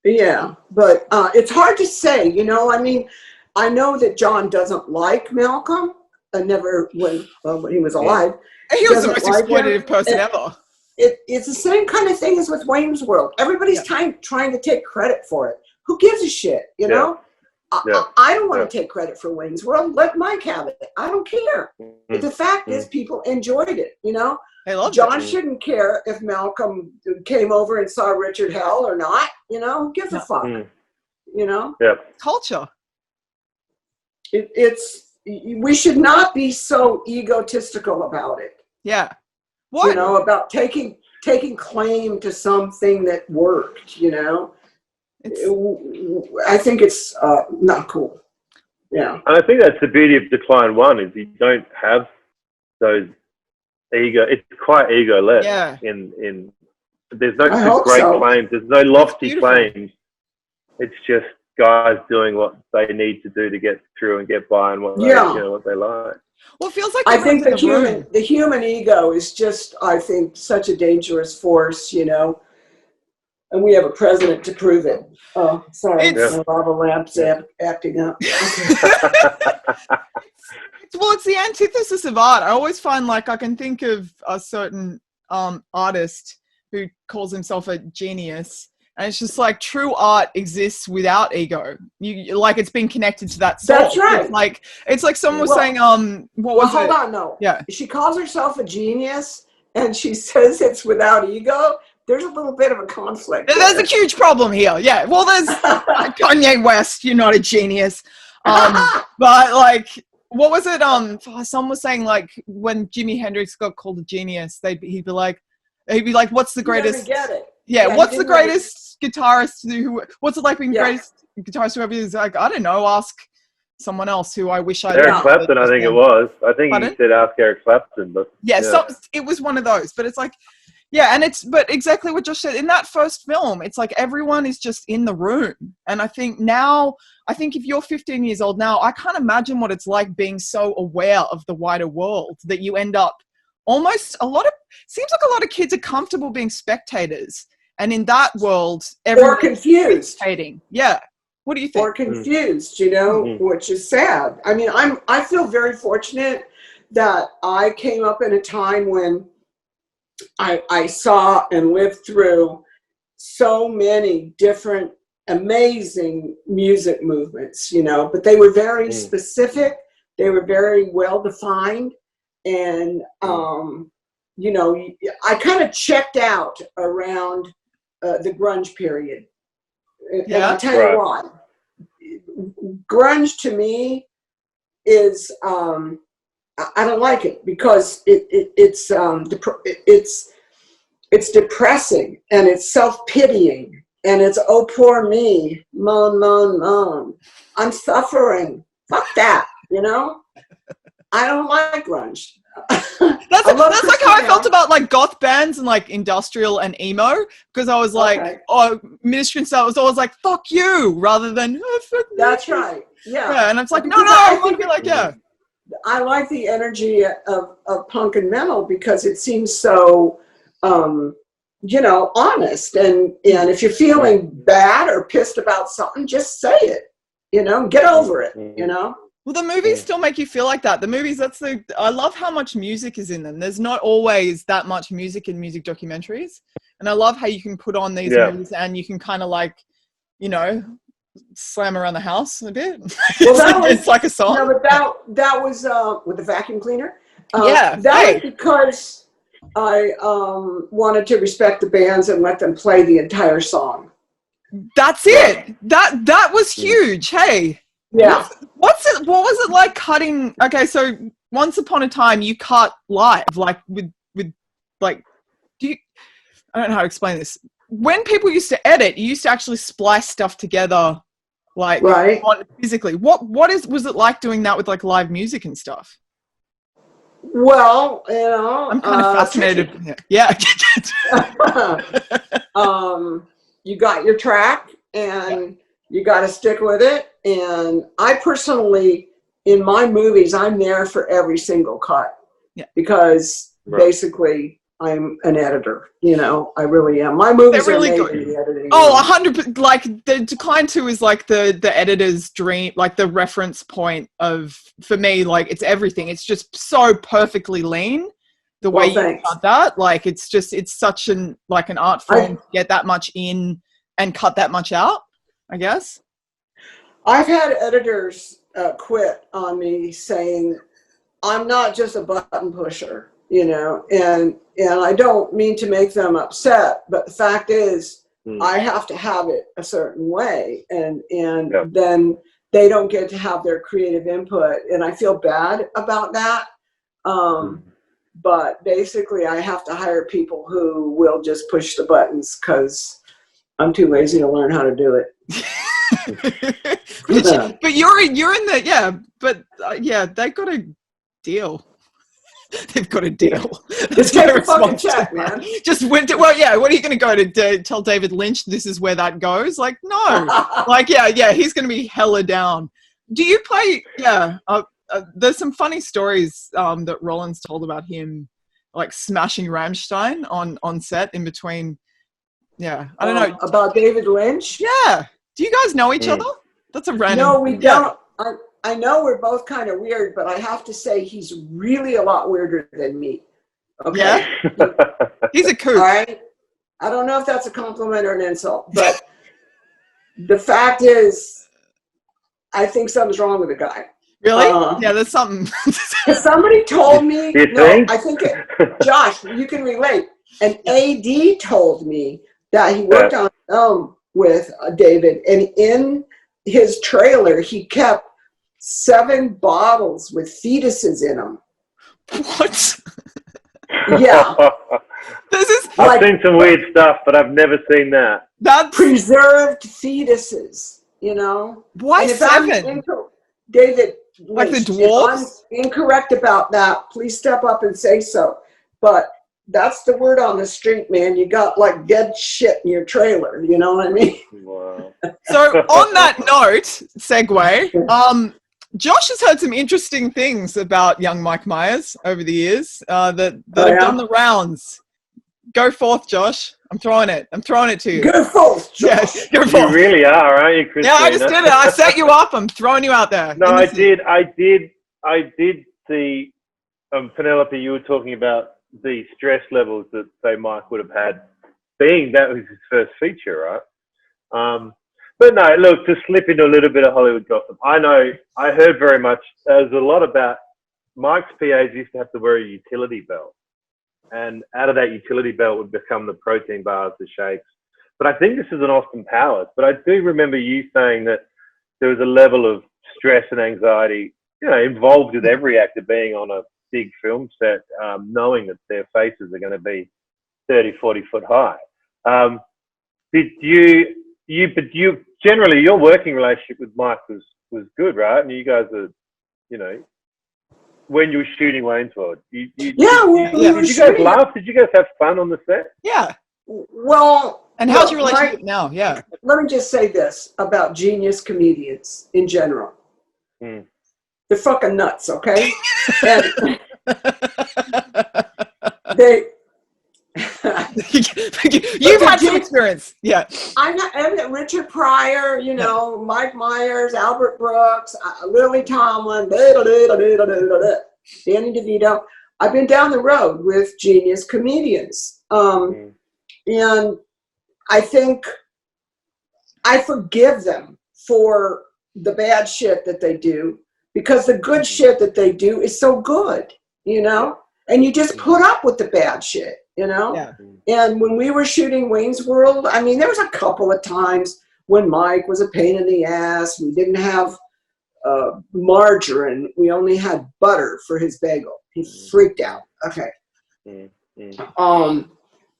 Yeah, but it's hard to say, I mean, I know that John doesn't like Malcolm. Never when he was alive. He was the most exploitative person ever. It's the same kind of thing as with Wayne's World. Everybody's trying to take credit for it. Who gives a shit, I don't want to take credit for Wayne's World. Let Mike have it. I don't care. But the fact is, people enjoyed it, John shouldn't care if Malcolm came over and saw Richard Hell or not, who gives a fuck, Yeah. Culture. We should not be so egotistical about it. Yeah. What? You know, about taking claim to something that worked, you know. I think it's not cool. Yeah. And I think that's the beauty of Decline 1 is you don't have those ego. It's quite ego-less. Yeah. In there's no great claims. There's no lofty claims. It's just guys doing what they need to do to get through and get by and what they, what they like. Well, it feels like I think the human ego is just, I think, such a dangerous force, you know. And we have a president to prove it. Oh, sorry, lava lamps acting up. Well, it's the antithesis of art. I always find like I can think of a certain artist who calls himself a genius, and it's just like true art exists without ego. You like it's been connected to that soul. That's right. It's like someone was saying, what was it? Hold on, no. Yeah. She calls herself a genius, and she says it's without ego. There's a little bit of a conflict. There's a huge problem here. Yeah. Well, there's Kanye West. You're not a genius. But like, what was it? Someone was saying like when Jimi Hendrix got called a genius, he'd be like, what's the greatest? Get it. Yeah. What's the greatest guitarist who? What's it like being the greatest guitarist who ever is? Like, I don't know. Ask someone else who I wish I. Eric Clapton, I think it was. I think he said ask Eric Clapton, but So it was one of those. But it's like. Yeah, but exactly what Josh said, in that first film, it's like everyone is just in the room. And I think if you're 15 years old now, I can't imagine what it's like being so aware of the wider world that you end up seems like a lot of kids are comfortable being spectators. And in that world, everyone's confused. Yeah. What do you think? Or confused, you know, which is sad. I mean, I feel very fortunate that I came up in a time when I saw and lived through so many different amazing music movements, you know, but they were very specific. They were very well defined. And, you know, I kind of checked out around the grunge period. And I'll tell you why. Grunge to me is... I don't like it because it's depressing and it's self-pitying and it's oh poor me, moan moan moan, I'm suffering. Fuck that, you know. I don't like grunge. That's like how I felt about like goth bands and like industrial and emo, because I was like, Ministry and stuff was always like fuck you rather than fuck me. That's right. Yeah. And it's like no, I want to be like I like the energy of punk and metal because it seems so, you know, honest. And if you're feeling bad or pissed about something, just say it, you know, get over it, you know. Well, the movies still make you feel like that. The movies, I love how much music is in them. There's not always that much music in music documentaries. And I love how you can put on these movies and you can kind of like, you know, slam around the house a bit. Well, it's like a song. No, but that was with the vacuum cleaner. That was because I wanted to respect the bands and let them play the entire song. That's it. That was huge. Hey. Yeah. What was it like cutting? Okay, so once upon a time you cut live, like with like, I don't know how to explain this. When people used to edit, you used to actually splice stuff together, like physically. What was it like doing that with like live music and stuff? Well, you know, I'm kind of fascinated. Yeah. You got your track and you got to stick with it. And I personally, in my movies, I'm there for every single cut because basically I'm an editor, you know, I really am. My movies are made in the editing. Oh, 100%. Like the Decline 2 is like the editor's dream, like the reference point for me, like it's everything. It's just so perfectly lean the way you cut that. Like it's such an art form to get that much in and cut that much out, I guess. I've had editors quit on me saying, I'm not just a button pusher. You know, and I don't mean to make them upset, but the fact is, I have to have it a certain way, and then they don't get to have their creative input, and I feel bad about that. But basically, I have to hire people who will just push the buttons because I'm too lazy to learn how to do it. But you're in the they've got a deal. They've got a deal. Just take a fucking check, man. Just went to, what are you going to go to tell David Lynch this is where that goes? Like, no. Like, he's going to be hella down. Do you play, there's some funny stories that Roland's told about him, like smashing Rammstein on set in between. Yeah, I don't know. About David Lynch? Yeah. Do you guys know each other? That's a random. No, we don't. I know we're both kind of weird, but I have to say he's really a lot weirder than me. Okay? Yeah? He's a kook. All right? I don't know if that's a compliment or an insult, but the fact is, I think something's wrong with the guy. Really? Yeah, there's something. Somebody told me, I think Josh, you can relate. An AD told me that he worked on a film with David, and in his trailer, he kept 7 bottles with fetuses in them. What? Yeah. I've seen some weird stuff, but I've never seen that. That's preserved fetuses, you know? Why 7? David, like the Lynch, dwarves? if I'm incorrect about that, please step up and say so. But that's the word on the street, man. You got like dead shit in your trailer. You know what I mean? Wow. So on that note, segue, Josh has heard some interesting things about young Mike Myers over the years that have done the rounds. Go forth, Josh. I'm throwing it to you. Go forth, Josh. Yeah, go forth. You really are, aren't you, Christina? Yeah, I just did it. I set you up. I'm throwing you out there. No, I did see, Penelope, you were talking about the stress levels that, say, Mike would have had, being that was his first feature, right? But no, look, to slip into a little bit of Hollywood gossip, I heard very much, there's a lot about Mike's PAs used to have to wear a utility belt. And out of that utility belt would become the protein bars, the shakes. But I think this is an Austin Powers. But I do remember you saying that there was a level of stress and anxiety, involved with every actor being on a big film set, knowing that their faces are going to be 30, 40 foot high. But you generally, your working relationship with Mike was good, right? And you guys are, when you were shooting Waynesworld, did you guys laugh? Did you guys have fun on the set? Yeah. Well, and how's your relationship now? Yeah. Let me just say this about genius comedians in general. They're fucking nuts, okay? And you've had some experience. Yeah. I'm Richard Pryor, Mike Myers, Albert Brooks, Lily Tomlin, Danny DeVito. I've been down the road with genius comedians. And I think I forgive them for the bad shit that they do, because the good shit that they do is so good, and you just put up with the bad shit, Yeah. And when we were shooting Wayne's World, I mean, there was a couple of times when Mike was a pain in the ass. We didn't have margarine. We only had butter for his bagel. He freaked out. Okay.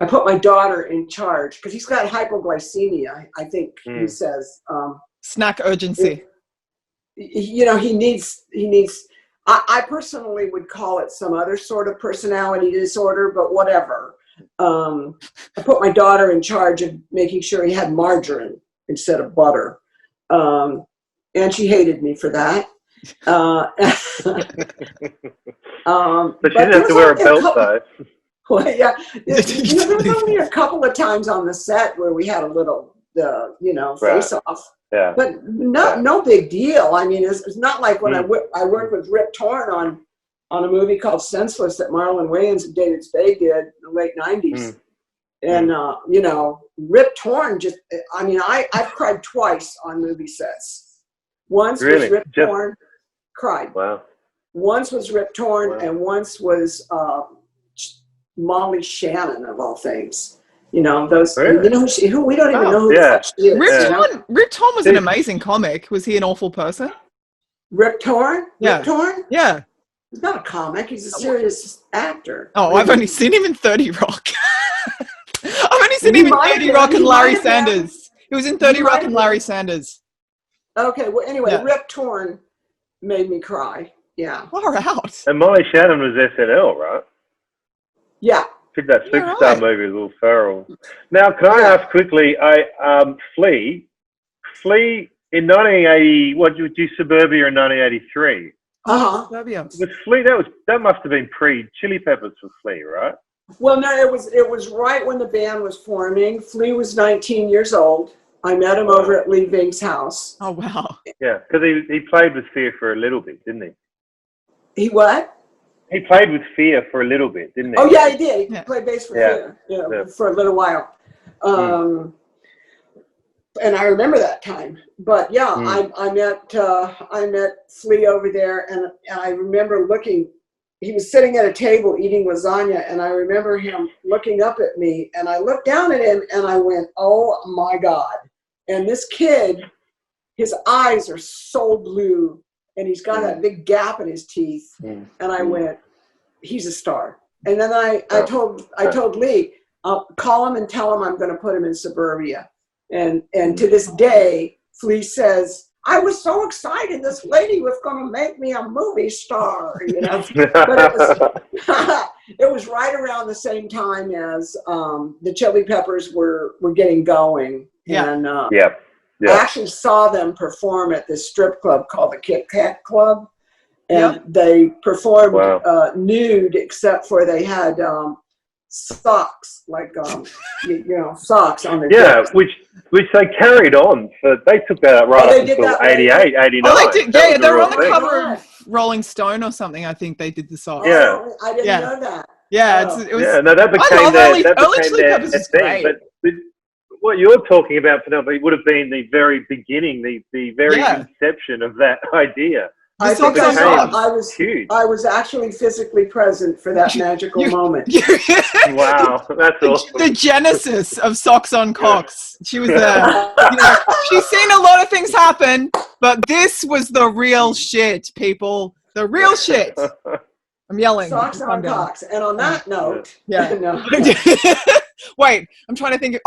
I put my daughter in charge because he's got hypoglycemia, I think he says. Snack urgency. He needs, I personally would call it some other sort of personality disorder, but whatever. I put my daughter in charge of making sure he had margarine instead of butter. And she hated me for that. But she didn't have to wear a belt, though. Well, yeah. There was only a couple of times on the set where we had a little, face off. Yeah. But no big deal. I mean, it's not like when I worked with Rip Torn on a movie called Senseless that Marlon Wayans and David Spade did in the late 90s. And, Rip Torn I've cried twice on movie sets. Once was Rip Torn, cried. Wow. Once was Rip Torn, and once was Molly Shannon, of all things. Those. Really? Who we don't even know who the fuck she is. Rip Torn was an amazing comic. Was he an awful person? Rip Torn? Yeah. Rip Torn? Yeah. He's not a comic. He's a serious actor. Oh, I've only seen him in 30 Rock. I've only seen him in 30 Rock and Larry Sanders. He was in 30 Rock and Larry Sanders. Okay, well, anyway, Rip Torn made me cry. Yeah. Far out. And Molly Shannon was SNL, right? Yeah. Did that Superstar movie with Will Ferrell. Now, can I ask quickly, Flea in 1980, what did you do, Suburbia in 1983? Suburbia. Was Flea, that must have been pre-Chili Peppers for Flea, right? Well, no, it was right when the band was forming. Flea was 19 years old. I met him over at Lee Ving's house. Oh, wow. Yeah, because he played with Fear for a little bit, didn't he? He what? He played with Fear for a little bit, didn't he? Oh, yeah, he did. He played bass for Fear for a little while. And I remember that time. But, yeah, I met Flea over there, and I remember looking. He was sitting at a table eating lasagna, and I remember him looking up at me, and I looked down at him, and I went, oh, my God. And this kid, his eyes are so blue, and he's got that big gap in his teeth. And I went, he's a star. And then I told Lee, call him and tell him I'm going to put him in Suburbia. And to this day, Flea says, I was so excited. This lady was going to make me a movie star, you know. But it was right around the same time as the Chili Peppers were getting going. And I actually saw them perform at this strip club called the Kit Kat Club. And they performed nude, except for they had socks, like socks on their dicks. which they carried on. So they took that up right up until 88, 89. Oh, they did. Yeah, they were on the cover of Rolling Stone or something. I think they did the song. Yeah, I didn't know that. Yeah, it was. Yeah, no, that became their thing. But what you're talking about, Penelope, would have been the very beginning, the very inception of that idea. I think I was actually physically present for that magical moment. Wow, that's awesome. The genesis of Socks on Cocks. She was there. She's seen a lot of things happen, but this was the real shit, people. The real shit. I'm yelling. Socks on Cocks. And on that note, wait, I'm trying to think.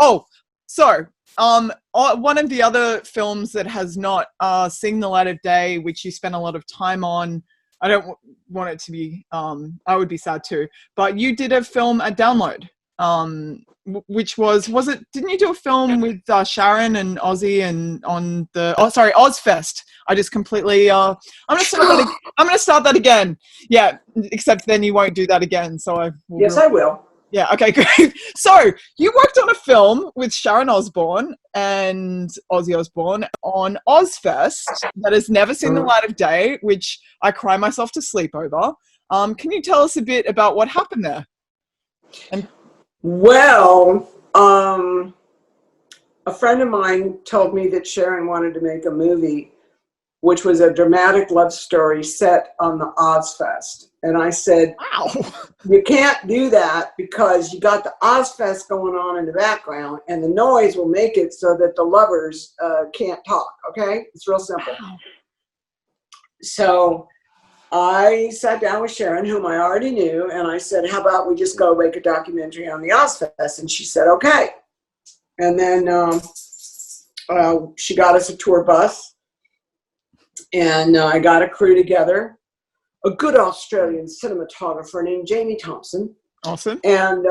One of the other films that has not seen the light of day, which you spent a lot of time on, I don't want it to be, I would be sad too, but you did a film at Download, which didn't you do a film with Sharon and Ozzy and on the, Ozzfest? I just completely, I'm going to start that again. Yeah, except then you won't do that again. So I will. Yeah, okay, great. So, you worked on a film with Sharon Osbourne and Ozzy Osbourne on Ozzfest that has never seen the light of day, which I cry myself to sleep over. Can you tell us a bit about what happened there? Well, a friend of mine told me that Sharon wanted to make a movie, which was a dramatic love story set on the Ozzfest. And I said, wow, you can't do that because you got the Ozzfest going on in the background and the noise will make it so that the lovers can't talk, okay? It's real simple. Wow. So I sat down with Sharon, whom I already knew, and I said, how about we just go make a documentary on the Ozzfest? And she said, okay. And then she got us a tour bus, and I got a crew together. A good Australian cinematographer named Jamie Thompson. Awesome. And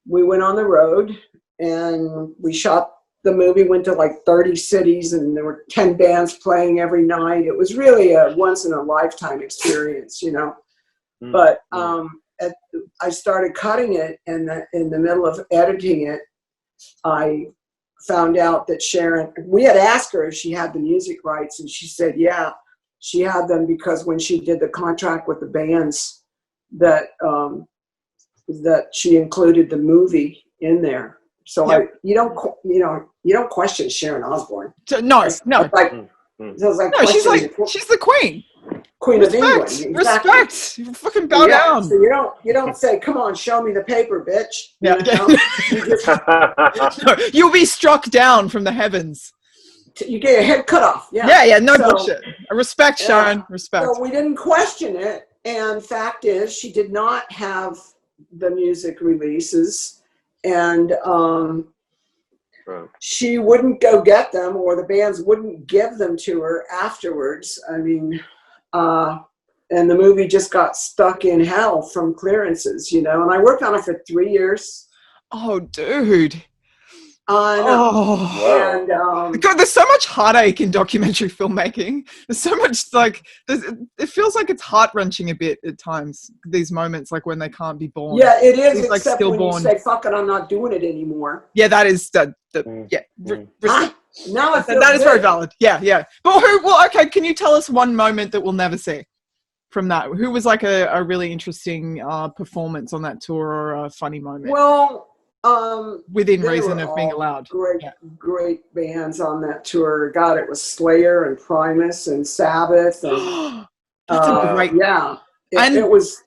we went on the road and we shot the movie, went to like 30 cities, and there were 10 bands playing every night. It was really a once in a lifetime experience, you know. But I started cutting it, and in the middle of editing it, I found out that Sharon, we had asked her if she had the music rights, and she said, yeah. She had them because when she did the contract with the bands, that she included the movie in there. So you don't question Sharon Osbourne. No. She's the queen. Queen of England. Exactly. Respect. You fucking bow down. So you don't say, "Come on, show me the paper, bitch." Yeah. You'll be struck down from the heavens. You get your head cut off. Yeah. Yeah. No bullshit. Respect, Sharon. Respect. So we didn't question it. And fact is, she did not have the music releases, and she wouldn't go get them, or the bands wouldn't give them to her afterwards. I mean, and the movie just got stuck in hell from clearances, you know. And I worked on it for 3 years. Oh, dude. I know. And God, there's so much heartache in documentary filmmaking. There's so much it feels like it's heart-wrenching a bit at times, these moments, like when they can't be born. Yeah, it is, like except when you say, fuck it, I'm not doing it anymore. Yeah, that is now I feel that is very valid. Yeah. But okay, can you tell us one moment that we'll never see from that? Who was like a really interesting performance on that tour, or a funny moment? Well, within reason of being allowed. Great bands on that tour. God, it was Slayer and Primus and Sabbath. And, That's a great. Yeah, it was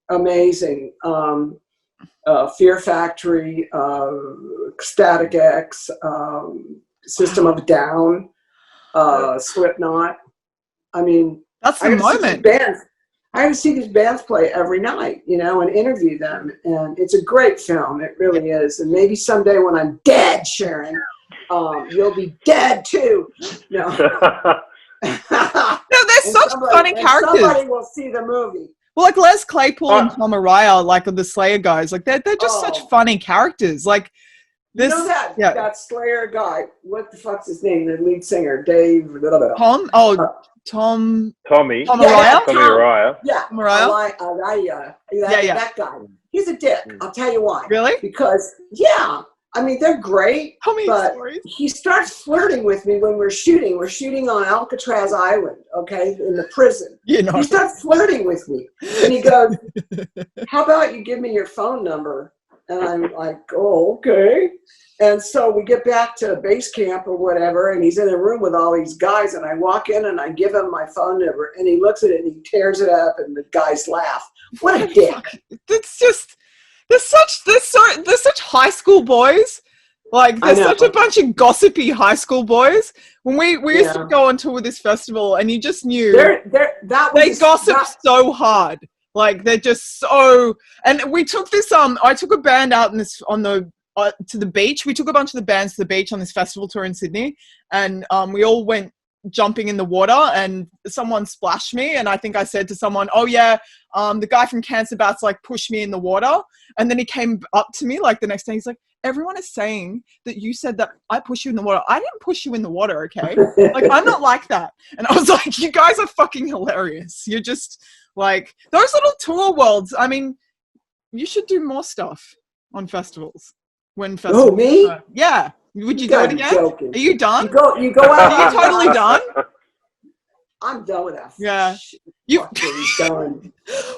amazing. Fear Factory, Static X, System of a Down, Slipknot. I mean, that's the moment. I have to see these bands play every night, you know, and interview them. And it's a great film. It really is. And maybe someday when I'm dead, Sharon, you'll be dead too. No. No, they're such funny characters. Somebody will see the movie. Well, like Les Claypool and Tom Araya, like the Slayer guys, like they're just such funny characters. Like this, you know that Slayer guy. What the fuck's his name? The lead singer, Dave. Tom. Tommy Araya. Yeah, Araya. That guy. He's a dick. I'll tell you why. Really? Because I mean, they're great. But he starts flirting with me when we're shooting. We're shooting on Alcatraz Island, okay, in the prison. You know. He starts flirting with me, and he goes, "How about you give me your phone number?" And I'm like, "Oh, okay." And so we get back to base camp or whatever, and he's in a room with all these guys, and I walk in and I give him my phone number, and he looks at it and he tears it up, and the guys laugh. What a dick! It's just they're such high school boys. Like they're such a bunch of gossipy high school boys. When we used to go on tour with this festival, and you just knew they gossip so hard. Like they're just so. And we took this. I took a band out to the beach. We took a bunch of the bands to the beach on this festival tour in Sydney, and we all went jumping in the water, and someone splashed me, and I think I said to someone, "Oh yeah, the guy from Cancer Bats like pushed me in the water," and then he came up to me like the next day. He's like, "Everyone is saying that you said that I pushed you in the water. I didn't push you in the water, okay? Like I'm not like that." And I was like, "You guys are fucking hilarious. You're just like those little tour worlds. I mean, you should do more stuff on festivals." Oh, me? Yeah. Would you do it again? Joking. Are you done? You go out. Are you totally done? I'm done with that. Yeah. You done.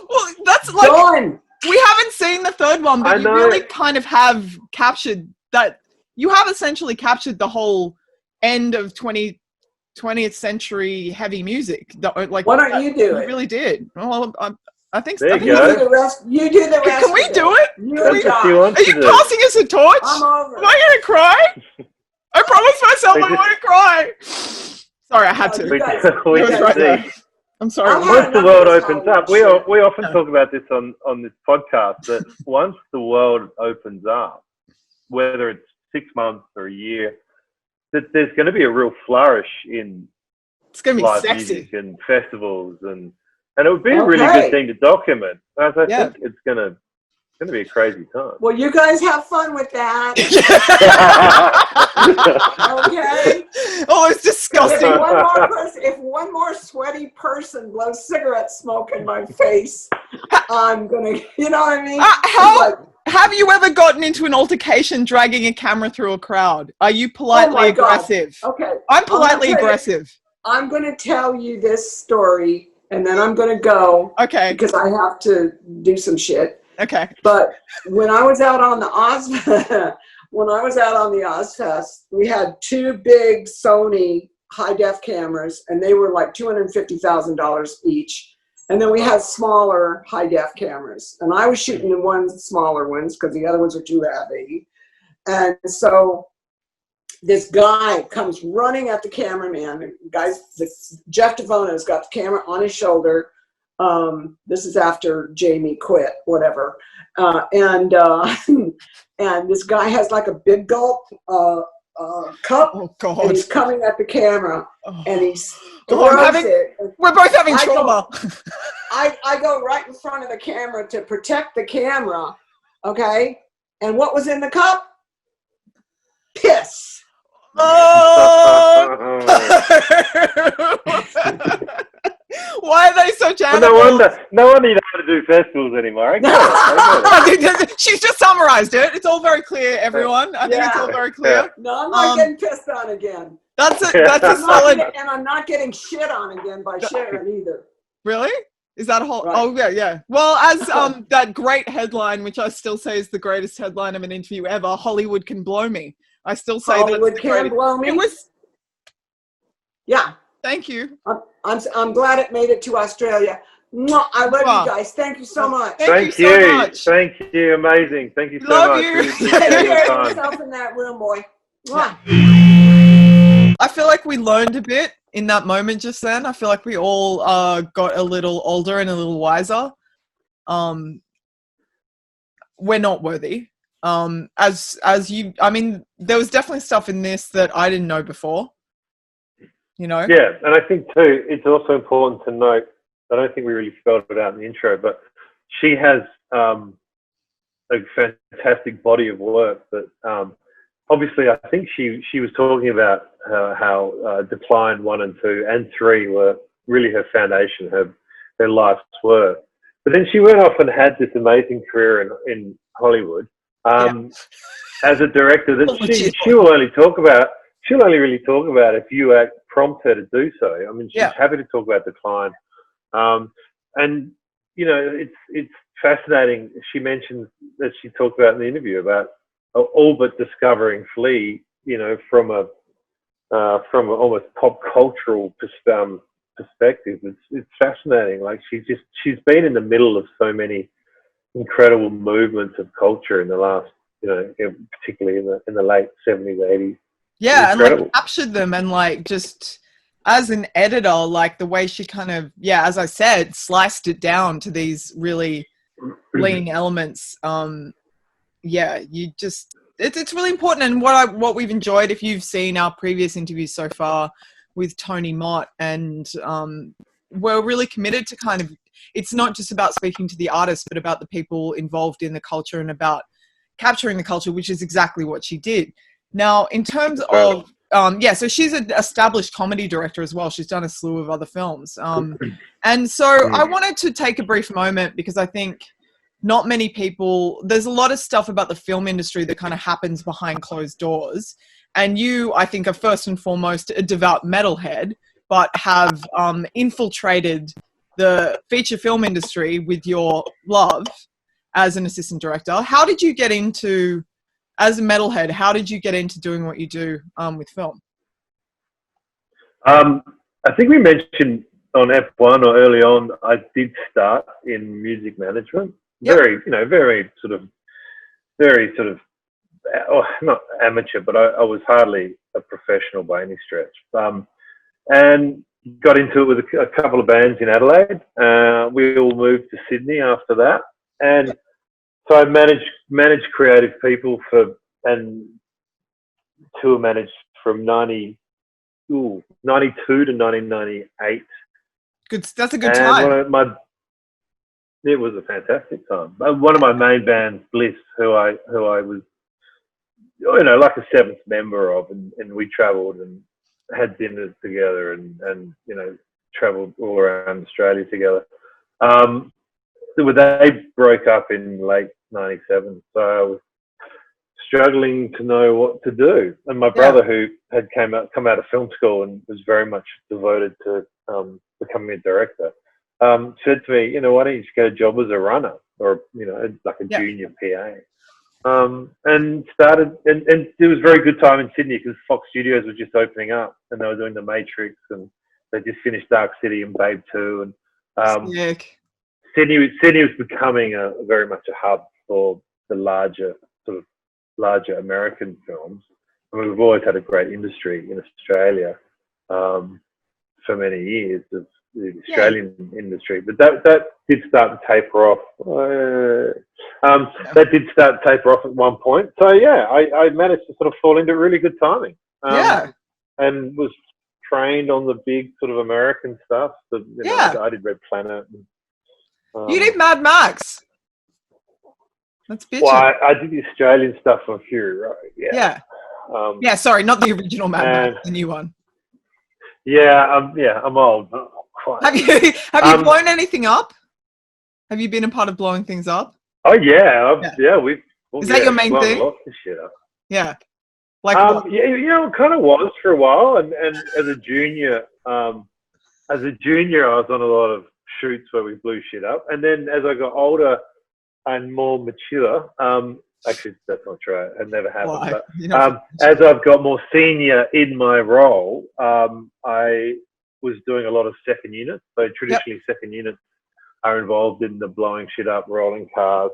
Well, that's like done. We haven't seen the third one, but you really kind of have captured that. You have essentially captured the whole end of 20th century heavy music. Like, why don't you do it? You really did. Well, I think there so. You go. You do the rest. Can we do it? Are you passing us a torch? I'm over. Am I going to cry? I promised myself I wouldn't cry. Sorry, I had to. We can see. I'm sorry. Once the world opens up, we often talk about this on this podcast, that once the world opens up, whether it's 6 months or a year, that there's going to be a real flourish in live music and festivals, and it would be a really good thing to document. As I think it's going to be a crazy time. Well, you guys have fun with that. Okay. Oh, it's disgusting. If one more sweaty person blows cigarette smoke in my face, I'm gonna. You know what I mean? Have you ever gotten into an altercation dragging a camera through a crowd? Are you politely aggressive? Okay. I'm politely aggressive. I'm going to tell you this story, and then I'm going to go. Okay. Because I have to do some shit. Okay. But when I was out on the Ozzfest, we had 2 big Sony high-def cameras, and they were like $250,000 each. And then we had smaller high-def cameras. And I was shooting in one smaller ones because the other ones are too heavy. And so this guy comes running at the cameraman. Jeff DeVona's got the camera on his shoulder. This is after Jamie quit, whatever. And this guy has like a big gulp cup, and he's coming at the camera, and he's throws it. We're both having trauma. I go right in front of the camera to protect the camera, okay? And what was in the cup? Piss. Oh! Why are they so animal? Well, no wonder you know how to do festivals anymore. I get it. She's just summarized it. It's all very clear, everyone. I think it's all very clear. No, I'm not getting pissed on again. That's a solid. And I'm not getting shit on again by Sharon either. Really? Is that a whole? Right. Oh yeah. Well, as that great headline, which I still say is the greatest headline of an interview ever, Hollywood can blow me. I still say Hollywood can blow me. It was. Yeah. Thank you. I'm glad it made it to Australia. I love you guys. Thank you so much. Thank you so much. Thank you. Amazing. Thank you so love much. You. Take care of yourself in that room, boy. Yeah. I feel like we learned a bit in that moment just then. I feel like we all got a little older and a little wiser. We're not worthy. As you, I mean, there was definitely stuff in this that I didn't know before. You know? Yeah, and I think too, it's also important to note, I don't think we really spelled it out in the intro, but she has a fantastic body of work that obviously I think she was talking about how Decline 1 and 2 and 3 were really her foundation, her life's work. But then she went off and had this amazing career in Hollywood as a director that she'll only really talk about if you prompt her to do so. I mean, she's happy to talk about Decline. And, you know, it's fascinating. She mentioned that she talked about in the interview about all but discovering Flea, you know, from a almost pop cultural perspective. It's fascinating. Like she's been in the middle of so many incredible movements of culture in the last, you know, particularly in the late 70s, 80s. Yeah, and like captured them, and like just as an editor, like the way she kind of, as I said, sliced it down to these really lean elements. You just it's really important. And what we've enjoyed, if you've seen our previous interviews so far with Tony Mott, and we're really committed to kind of, it's not just about speaking to the artists, but about the people involved in the culture and about capturing the culture, which is exactly what she did. Now, in terms of, so she's an established comedy director as well. She's done a slew of other films. And so I wanted to take a brief moment because I think not many people, there's a lot of stuff about the film industry that kind of happens behind closed doors. And you, I think, are first and foremost a devout metalhead, but have infiltrated the feature film industry with your love as an assistant director. How did you get into, as a metalhead, how did you get into doing what you do with film? I think we mentioned on F1 or early on, I did start in music management. Very sort of, not amateur, but I was hardly a professional by any stretch. And got into it with a couple of bands in Adelaide. We all moved to Sydney after that. And so I managed creative people and tour managed from 92 to 1998. Good. That's a good time. It was a fantastic time. One of my main bands, Bliss, who I was, you know, like a seventh member of, and we travelled and had dinners together and you know, travelled all around Australia together. They broke up in late 97, so I was struggling to know what to do. And my brother, who had come out of film school and was very much devoted to becoming a director, said to me, you know, why don't you just get a job as a runner or, you know, like a junior PA? And started, and it was a very good time in Sydney because Fox Studios was just opening up and they were doing The Matrix and they just finished Dark City and Babe 2. And Sydney was becoming very much a hub for the larger American films. I mean, we've always had a great industry in Australia for many years of the Australian industry, but that did start to taper off. That did start to taper off at one point. So yeah, I managed to sort of fall into really good timing. And was trained on the big sort of American stuff. So, you know, I did Red Planet. And, you did Mad Max. That's bitchin'. Well, I did the Australian stuff on Fury Road. Yeah. Sorry, not the original Mad Max, the new one. I'm old. Have you blown anything up? Have you been a part of blowing things up? Oh yeah, Is that your main thing? Lots of shit up. Yeah. Like it kind of was for a while, and as a junior, I was on a lot of shoots where we blew shit up, and then as I got older and more mature, actually that's not true. It never happened. But, as I've got more senior in my role, I was doing a lot of second units. So traditionally, second units are involved in the blowing shit up, rolling cars,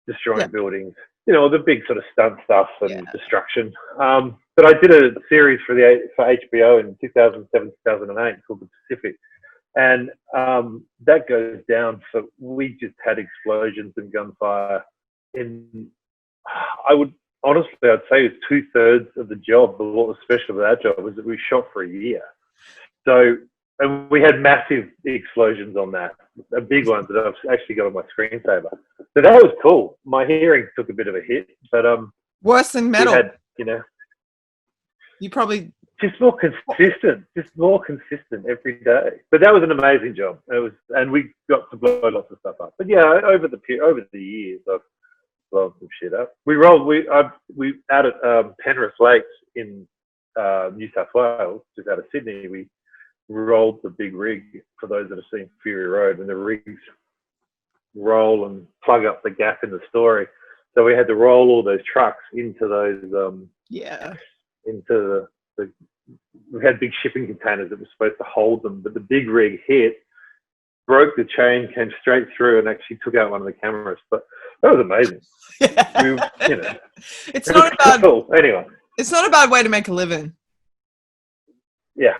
destroying buildings. You know, the big sort of stunt stuff and destruction. But I did a series for HBO in 2007, 2008 called The Pacific. And that goes down. So we just had explosions and gunfire. I'd say it was 2/3 of the job. But what was special about that job was that we shot for a year. So, and we had massive explosions on that, big ones that I've actually got on my screensaver. So that was cool. My hearing took a bit of a hit, but worse than metal. We had, you know, you probably just more consistent every day. But that was an amazing job. It was, and we got to blow lots of stuff up. But yeah, over the years, I've blown some shit up. We out at Penrith Lakes in New South Wales, just out of Sydney. We rolled the big rig, for those that have seen Fury Road, and the rigs roll and plug up the gap in the story. So we had to roll all those trucks into those into the we had big shipping containers that were supposed to hold them, but the big rig hit, broke the chain, came straight through, and actually took out one of the cameras. But that was amazing. It's not a bad anyway. It's not a bad way to make a living. Yeah.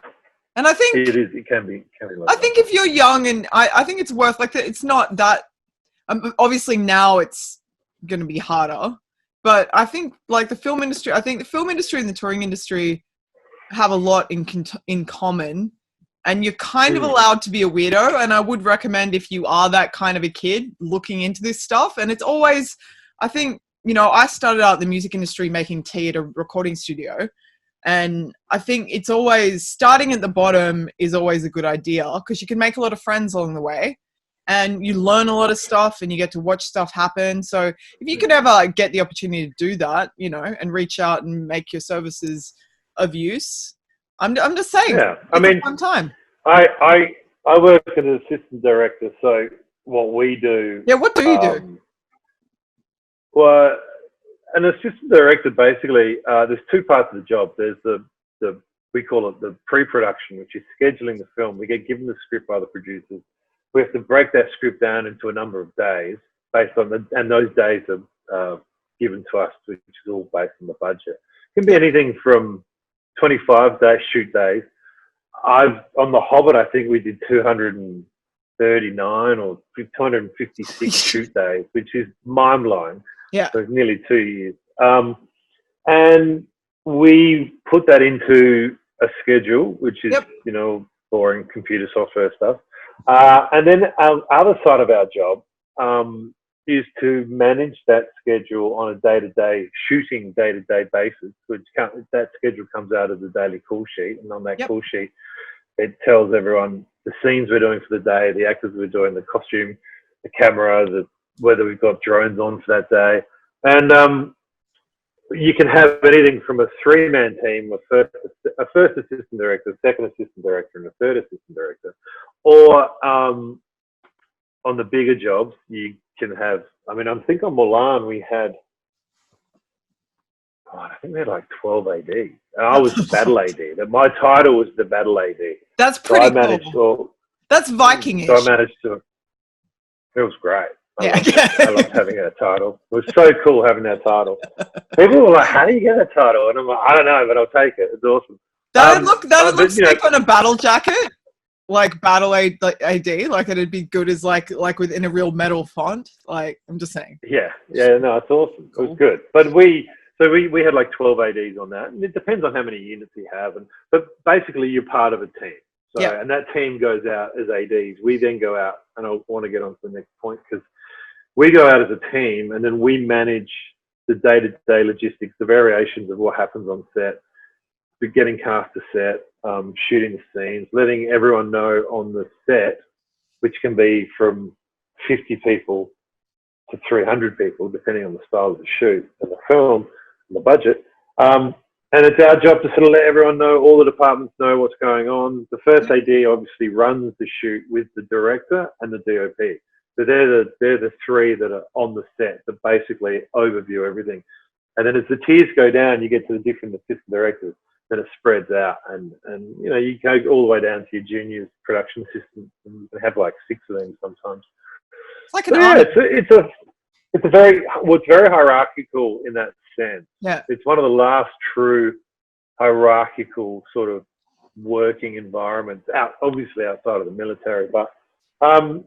And I think it is. It can be. Like I think if you're young, and I think it's worth it's not that. Obviously now it's going to be harder, but I think like the film industry. I think the film industry and the touring industry have a lot in common, and you're kind of allowed to be a weirdo. And I would recommend, if you are that kind of a kid, looking into this stuff. And it's always, I think, you know, I started out in the music industry making tea at a recording studio. And I think it's always starting at the bottom is always a good idea, because you can make a lot of friends along the way and you learn a lot of stuff and you get to watch stuff happen. So if you can ever get the opportunity to do that, you know, and reach out and make your services of use, I'm just saying. Yeah, I mean, a fun time. I work as an assistant director, so what we do. Yeah, what do you do? Well, an assistant director, basically, there's two parts of the job. There's the we call it the pre-production, which is scheduling the film. We get given the script by the producers. We have to break that script down into a number of days based on and those days are given to us, which is all based on the budget. It can be anything from 25 day shoot days. On The Hobbit, I think we did 239 or 256 shoot days, which is mind-blowing. Yeah. So it's nearly 2 years. And we put that into a schedule, which is, you know, boring computer software stuff. And then our other side of our job is to manage that schedule on a day-to-day basis, which that schedule comes out of the daily call sheet. And on that call sheet, it tells everyone the scenes we're doing for the day, the actors we're doing, the costume, the camera, whether we've got drones on for that day. And you can have anything from a 3-man team, a first assistant director, a second assistant director, and a third assistant director. Or on the bigger jobs, you can have, I mean, I think on Mulan we had, I think we had like 12 AD. And I was the battle AD. My title was the battle AD. That's pretty cool. That's Viking-ish. So I managed to, it was great. I loved having that title. It was so cool having that title. People were like, "How do you get that title?" And I'm like, "I don't know, but I'll take it. It's awesome." That'd look sick on a battle jacket, like battle AD. Like it'd be good as like within a real metal font. Like I'm just saying. Yeah, no, it's awesome. Cool. It was good, but we had like 12 ADs on that, and it depends on how many units you have. But basically, you're part of a team. So, and that team goes out as ADs. We then go out, and I want to get on to the next point because we go out as a team, and then we manage the day-to-day logistics, the variations of what happens on set, getting cast to set, shooting the scenes, letting everyone know on the set, which can be from 50 people to 300 people, depending on the style of the shoot and the film and the budget. And it's our job to sort of let everyone know, all the departments know what's going on. The first AD obviously runs the shoot with the director and the DOP. So they're the three that are on the set that basically overview everything. And then as the tiers go down, you get to the different assistant directors. Then it spreads out, and you go all the way down to your juniors, production assistants, and you can have like 6 of them sometimes. It's like an it's very hierarchical in that sense. Yeah, it's one of the last true hierarchical sort of working environments obviously outside of the military. But I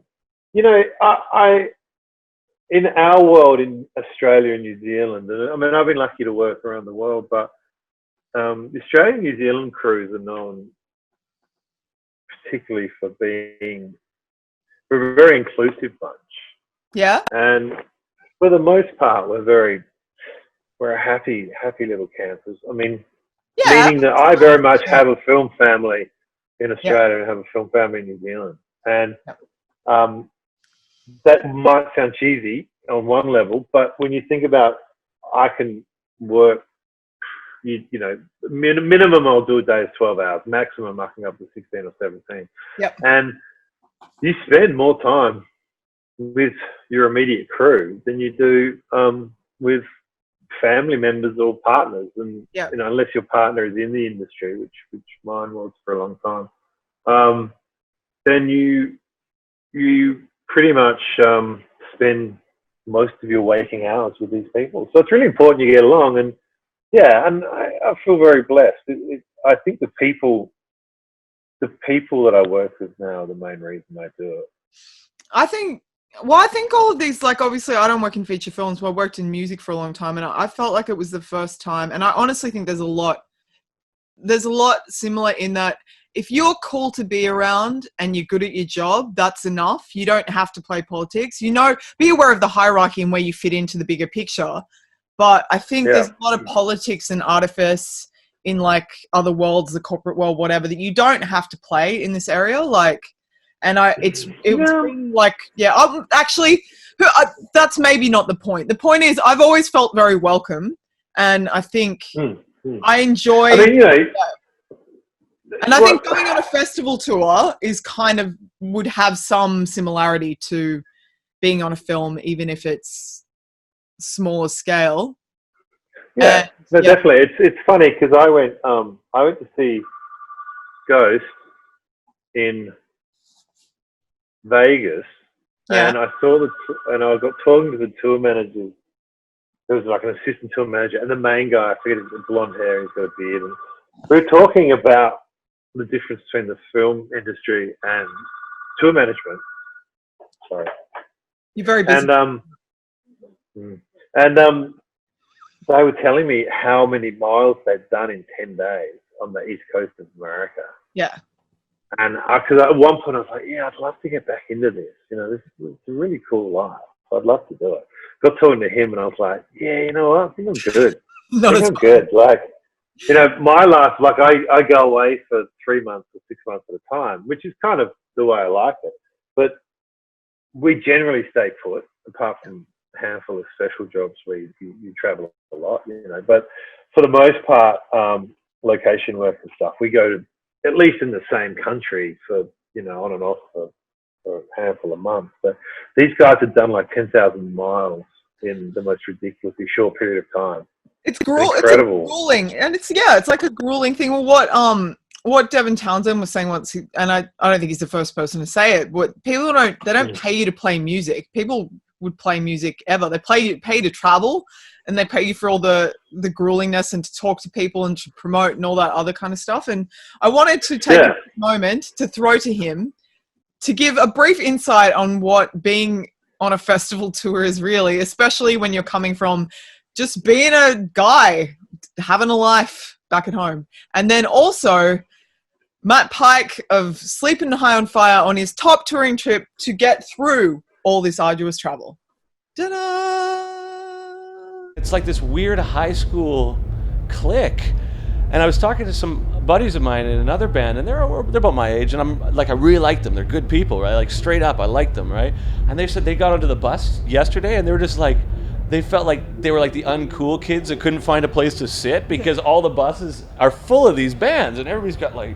in our world in Australia and New Zealand, and I mean I've been lucky to work around the world, but the Australian and New Zealand crews are known particularly for being we're a very inclusive bunch. Yeah. And for the most part, we're a happy little campers. I mean, meaning that I very much have a film family in Australia and have a film family in New Zealand. And that might sound cheesy on one level, but when you think about, I can work, minimum I'll do a day is 12 hours, maximum I can go up to 16 or 17. Yep. And you spend more time with your immediate crew than you do with family members or partners, and unless your partner is in the industry, which mine was for a long time, then you pretty much spend most of your waking hours with these people. So it's really important you get along, and I feel very blessed. I think the people that I work with now are the main reason I do it. I think all of these, like, obviously I don't work in feature films, but I worked in music for a long time, and I felt like it was the first time, and I honestly think there's a lot similar in that if you're cool to be around and you're good at your job, that's enough. You don't have to play politics. Be aware of the hierarchy and where you fit into the bigger picture. But I think there's a lot of politics and artifice in like other worlds, the corporate world, whatever, that you don't have to play in this area. Like, and that's maybe not the point. The point is I've always felt very welcome, and I think I enjoy. And I think going on a festival tour is would have some similarity to being on a film, even if it's smaller scale. Yeah, definitely. It's funny because I went to see Ghost in Vegas, and I saw and I got talking to the tour managers. There was like an assistant tour manager and the main guy. I forget his blonde hair. He's got a beard. And we were talking about the difference between the film industry and tour management. Sorry, you're very busy. And they were telling me how many miles they've done in 10 days on the East Coast of America. Yeah. And because at one point I was like, I'd love to get back into this. This is a really cool life. I'd love to do it. Got talking to him and I was like, you know what? I think I'm good. I'm good. Like, my life, like I go away for 3 months or 6 months at a time, which is kind of the way I like it. But we generally stay put, apart from a handful of special jobs where you travel a lot, But for the most part, location work and stuff, we go to at least in the same country for, on and off for a handful of months. But these guys have done like 10,000 miles in the most ridiculously short period of time. It's incredible. It's grueling, and it's like a grueling thing. Well, what Devin Townsend was saying once, and I don't think he's the first person to say it. What people don't pay you to play music. People would play music ever. They pay to travel, and they pay you for all the gruelingness and to talk to people and to promote and all that other kind of stuff. And I wanted to take a moment to throw to him to give a brief insight on what being on a festival tour is really, especially when you're coming from just being a guy, having a life back at home. And then also Matt Pike of Sleeping High on Fire on his top touring trip to get through all this arduous travel. Ta-da! It's like this weird high school clique. And I was talking to some buddies of mine in another band, and they're about my age, and I'm like, I really like them. They're good people, right? Like, straight up, I like them, right? And they said they got onto the bus yesterday, and they were just like, they felt like they were like the uncool kids that couldn't find a place to sit because all the buses are full of these bands, and everybody's got like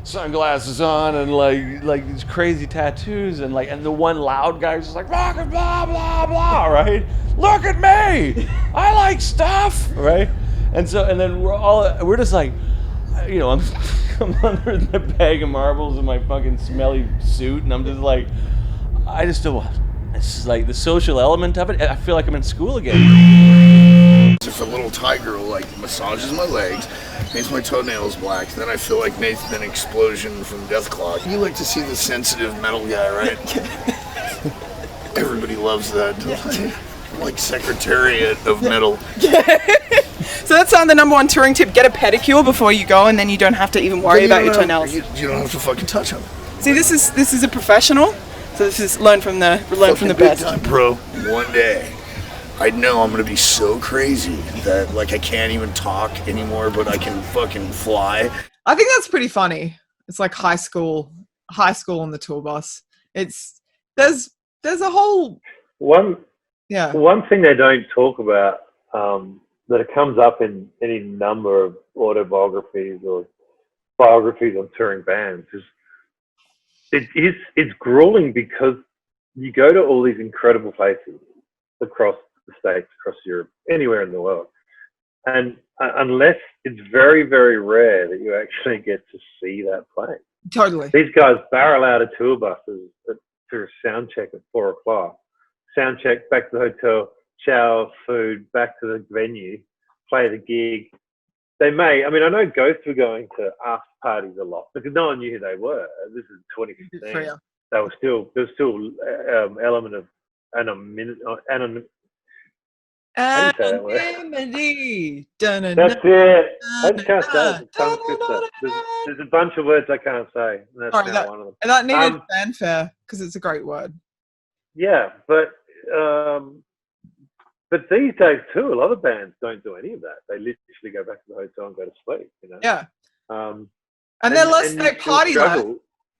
sunglasses on and like these crazy tattoos, and the one loud guy's just like rock and blah blah blah, right? Look at me, I like stuff, right? And then we're just like, you know, I'm under the bag of marbles in my fucking smelly suit, and I'm just like, I just don't want. It's like the social element of it. I feel like I'm in school again. If a little Thai girl like massages my legs, makes my toenails black, then I feel like Nathan Explosion from Deathclaw. You like to see the sensitive metal guy, right? Everybody loves that. Like Secretariat of Metal. So that's the number one touring tip: get a pedicure before you go, and then you don't have to even worry about your toenails. You don't have to fucking touch them. See, this is a professional. So this is learn from the best. Time, bro. One day, I know I'm gonna be so crazy that like I can't even talk anymore, but I can fucking fly. I think that's pretty funny. It's like high school on the tour bus. There's a whole one thing they don't talk about that it comes up in any number of autobiographies or biographies on touring bands is it's grueling because you go to all these incredible places across the States, across Europe, anywhere in the world. And unless it's very, very rare that you actually get to see that place. Totally. These guys barrel out of tour buses to a sound check at 4:00. Sound check, back to the hotel, shower, food, back to the venue, play the gig. I know Ghosts were going to after parties a lot because no one knew who they were. This is 2015. There was still element of anonymity. That's it. I just can't say it. It's tongue twister. There's a bunch of words I can't say. And that's not one of them. And that needed fanfare because it's a great word. Yeah, but these days too, a lot of bands don't do any of that. They literally go back to the hotel and go to sleep. You know. Yeah. They party less.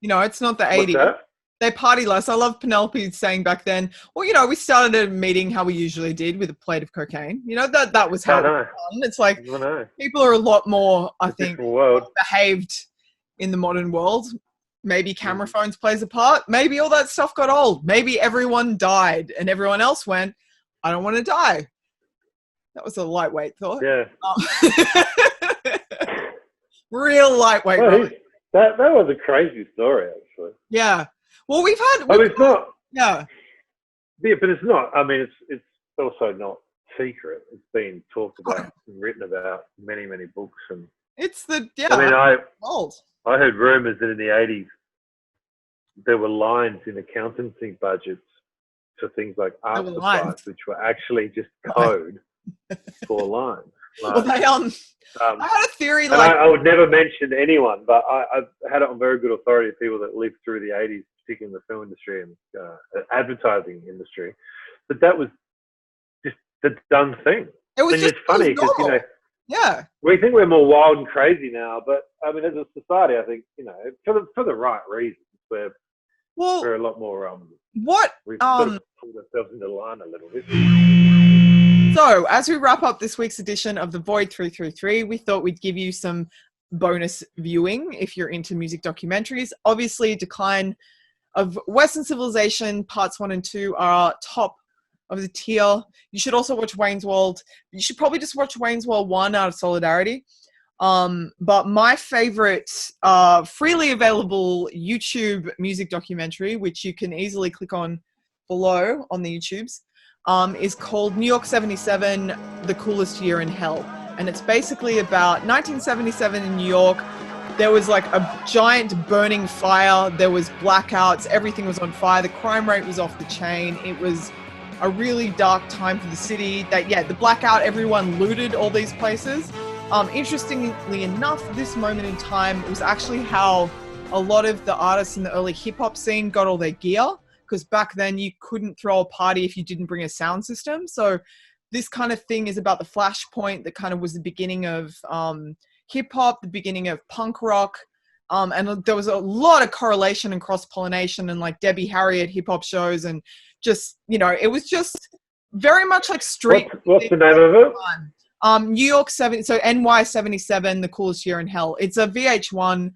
You know, it's not the 80s. They party less. I love Penelope saying back then, well, you know, we started a meeting how we usually did with a plate of cocaine. You know, that was how it was done. It's like people are a lot more, I think, behaved in the modern world. Maybe camera phones plays a part. Maybe all that stuff got old. Maybe everyone died and everyone else went, I don't want to die. That was a lightweight thought. Yeah. Real lightweight. Well, that was a crazy story, actually. Yeah. Well, we've had. It's not. Yeah. Yeah, but it's not. I mean, it's also not secret. It's been talked about and written about in many, many books. And it's the I heard rumors that in the 80s there were lines in accountancy budgets for things like art supplies, which were actually just code for lines. Well, I had a theory I would never mention anyone, but I've had it on very good authority of people that lived through the 80s, particularly in the film industry and advertising industry. But that was just the done thing. It's funny because, you know, we think we're more wild and crazy now, but I mean, as a society, I think, you know, for the right reasons, we're a lot more we've sort of pulled ourselves into line a little bit. So, as we wrap up this week's edition of The Void 333, we thought we'd give you some bonus viewing if you're into music documentaries. Obviously, Decline of Western Civilization Parts 1 and 2 are top of the tier. You should also watch Wayne's World. You should probably just watch Wayne's World 1 out of solidarity. But my favorite freely available YouTube music documentary, which you can easily click on below on the YouTubes, is called New York 77, The Coolest Year in Hell. And it's basically about 1977 in New York. There was like a giant burning fire. There was blackouts. Everything was on fire. The crime rate was off the chain. It was a really dark time for the city. The blackout, everyone looted all these places. Interestingly enough, this moment in time was actually how a lot of the artists in the early hip-hop scene got all their gear, because back then you couldn't throw a party if you didn't bring a sound system. So this kind of thing is about the flashpoint that kind of was the beginning of hip-hop, the beginning of punk rock, and there was a lot of correlation and cross-pollination and like Debbie Harriet hip-hop shows, and just, it was just very much like street. What's the name of it? New York 70, so NY 77, The Coolest Year in Hell. It's a VH1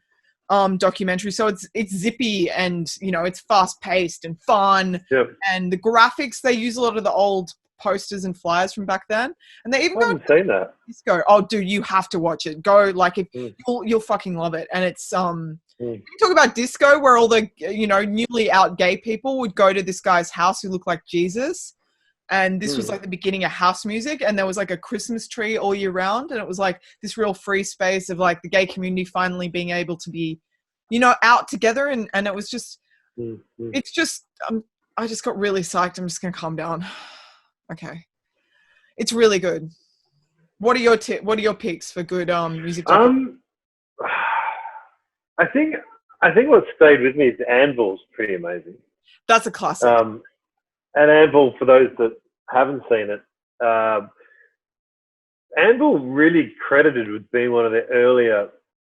documentary, so it's zippy and it's fast paced and fun. Yep. And the graphics, they use a lot of the old posters and flyers from back then, and they even I haven't seen that. Disco. Oh, dude, you have to watch it. Go, like, if you'll fucking love it. And it's you talk about disco, where all the newly out gay people would go to this guy's house who looked like Jesus. And this was like the beginning of house music, and there was like a Christmas tree all year round, and it was like this real free space of like the gay community finally being able to be, out together, and it was just, it's just, I just got really psyched. I'm just gonna calm down. Okay, it's really good. What are your picks for good music? I think what stayed with me is Anvil's pretty amazing. That's a classic. And Anvil, for those that haven't seen it, Anvil really credited with being one of the earlier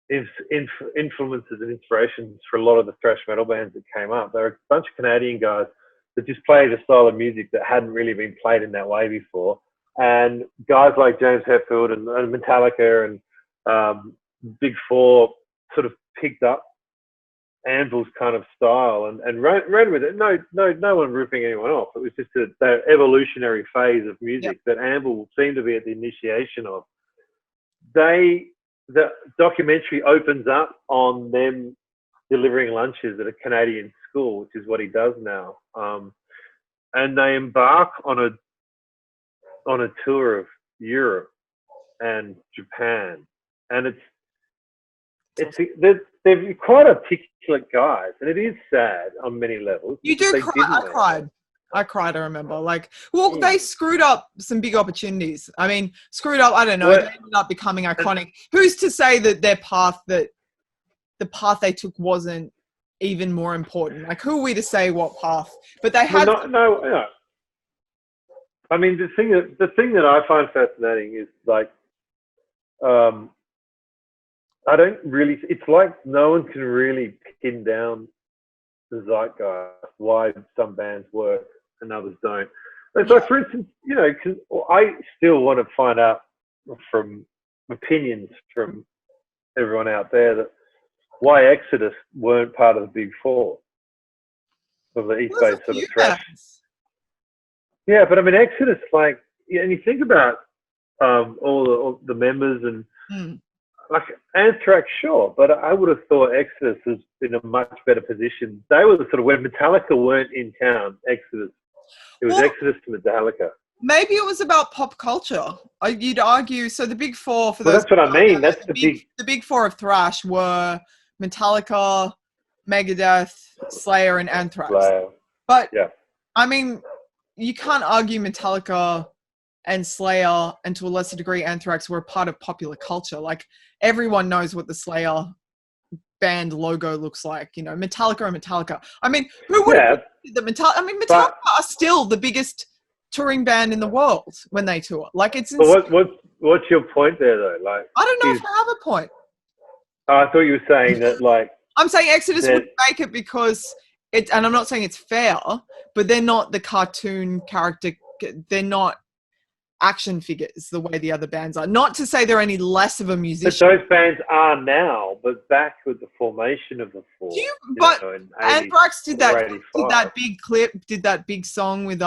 influences and inspirations for a lot of the thrash metal bands that came up. There were a bunch of Canadian guys that just played a style of music that hadn't really been played in that way before. And guys like James Hetfield and Metallica and Big Four sort of picked up Anvil's kind of style and ran with it. No one ripping anyone off. It was just the evolutionary phase of music that Anvil seemed to be at the initiation of. The documentary opens up on them delivering lunches at a Canadian school, which is what he does now. And they embark on a tour of Europe and Japan, and they're quite articulate guys, and it is sad on many levels. You do cry. I cried. I remember. They screwed up some big opportunities. I mean, screwed up. I don't know. They ended up becoming iconic. Who's to say that the path they took wasn't even more important? Like, who are we to say what path? But they had. No. I mean, the thing that I find fascinating is like, I don't really. It's like no one can really pin down the zeitgeist, why some bands work and others don't. It's like, for instance, because I still want to find out from opinions from everyone out there that why Exodus weren't part of the Big Four of the East Bay sort of thrash. Yeah, but I mean, Exodus, and you think about all the members and. Like Anthrax, sure, but I would have thought Exodus was in a much better position. They were sort of when Metallica weren't in town. Exodus, it was Exodus to Metallica. Maybe it was about pop culture. You'd argue. So the Big Four for those. That's what I mean. That's the big four of thrash were Metallica, Megadeth, Slayer, and Anthrax. But I mean, you can't argue Metallica and Slayer, and to a lesser degree Anthrax, were a part of popular culture. Like, everyone knows what the Slayer band logo looks like. Metallica and Metallica. I mean, who would have the Metallica? I mean, Metallica are still the biggest touring band in the world when they tour. Like, it's. What's your point there, though? Like, I don't know if I have a point. I thought you were saying that, like. I'm saying Exodus would make it because it's, and I'm not saying it's fair, but they're not the cartoon character. They're not action figures the way the other bands are. Not to say they're any less of a musician. But those bands are now, but back with the formation of the four. Anthrax did that big clip, did that big song with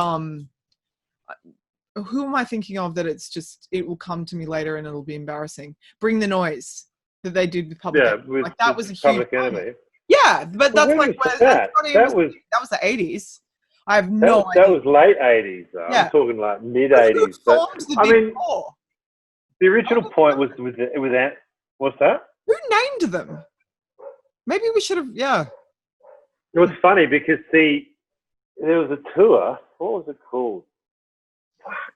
who am I thinking of that it will come to me later and it'll be embarrassing. Bring the Noise that they did with Public Enemy. That was a huge Public Enemy. Yeah, but that's like that was the 80s. I have no idea. That was late 80s, though. Yeah. I'm talking like mid 80s. The original point was with what's that? Who named them? Maybe we should have. Yeah. It was funny because there was a tour. What was it called? Fuck.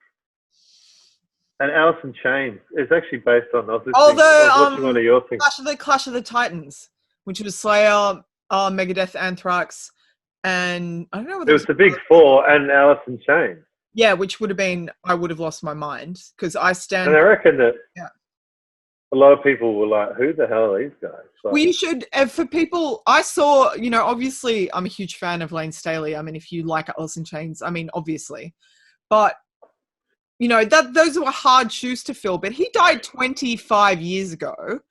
And Alice in Chains. It's actually based on. I was watching one of your things. Clash of the Titans, which was Slayer, Megadeth, Anthrax, and I don't know. It was the Big Four and Alice in Chains. Yeah, which would have been. I would have lost my mind because I stand. And I reckon that. Yeah. A lot of people were like, "Who the hell are these guys?" Like, well, you should, for people, I saw, obviously I'm a huge fan of Lane Staley. I mean, if you like Alice in Chains, I mean, obviously. But, those were hard shoes to fill. But he died 25 years ago.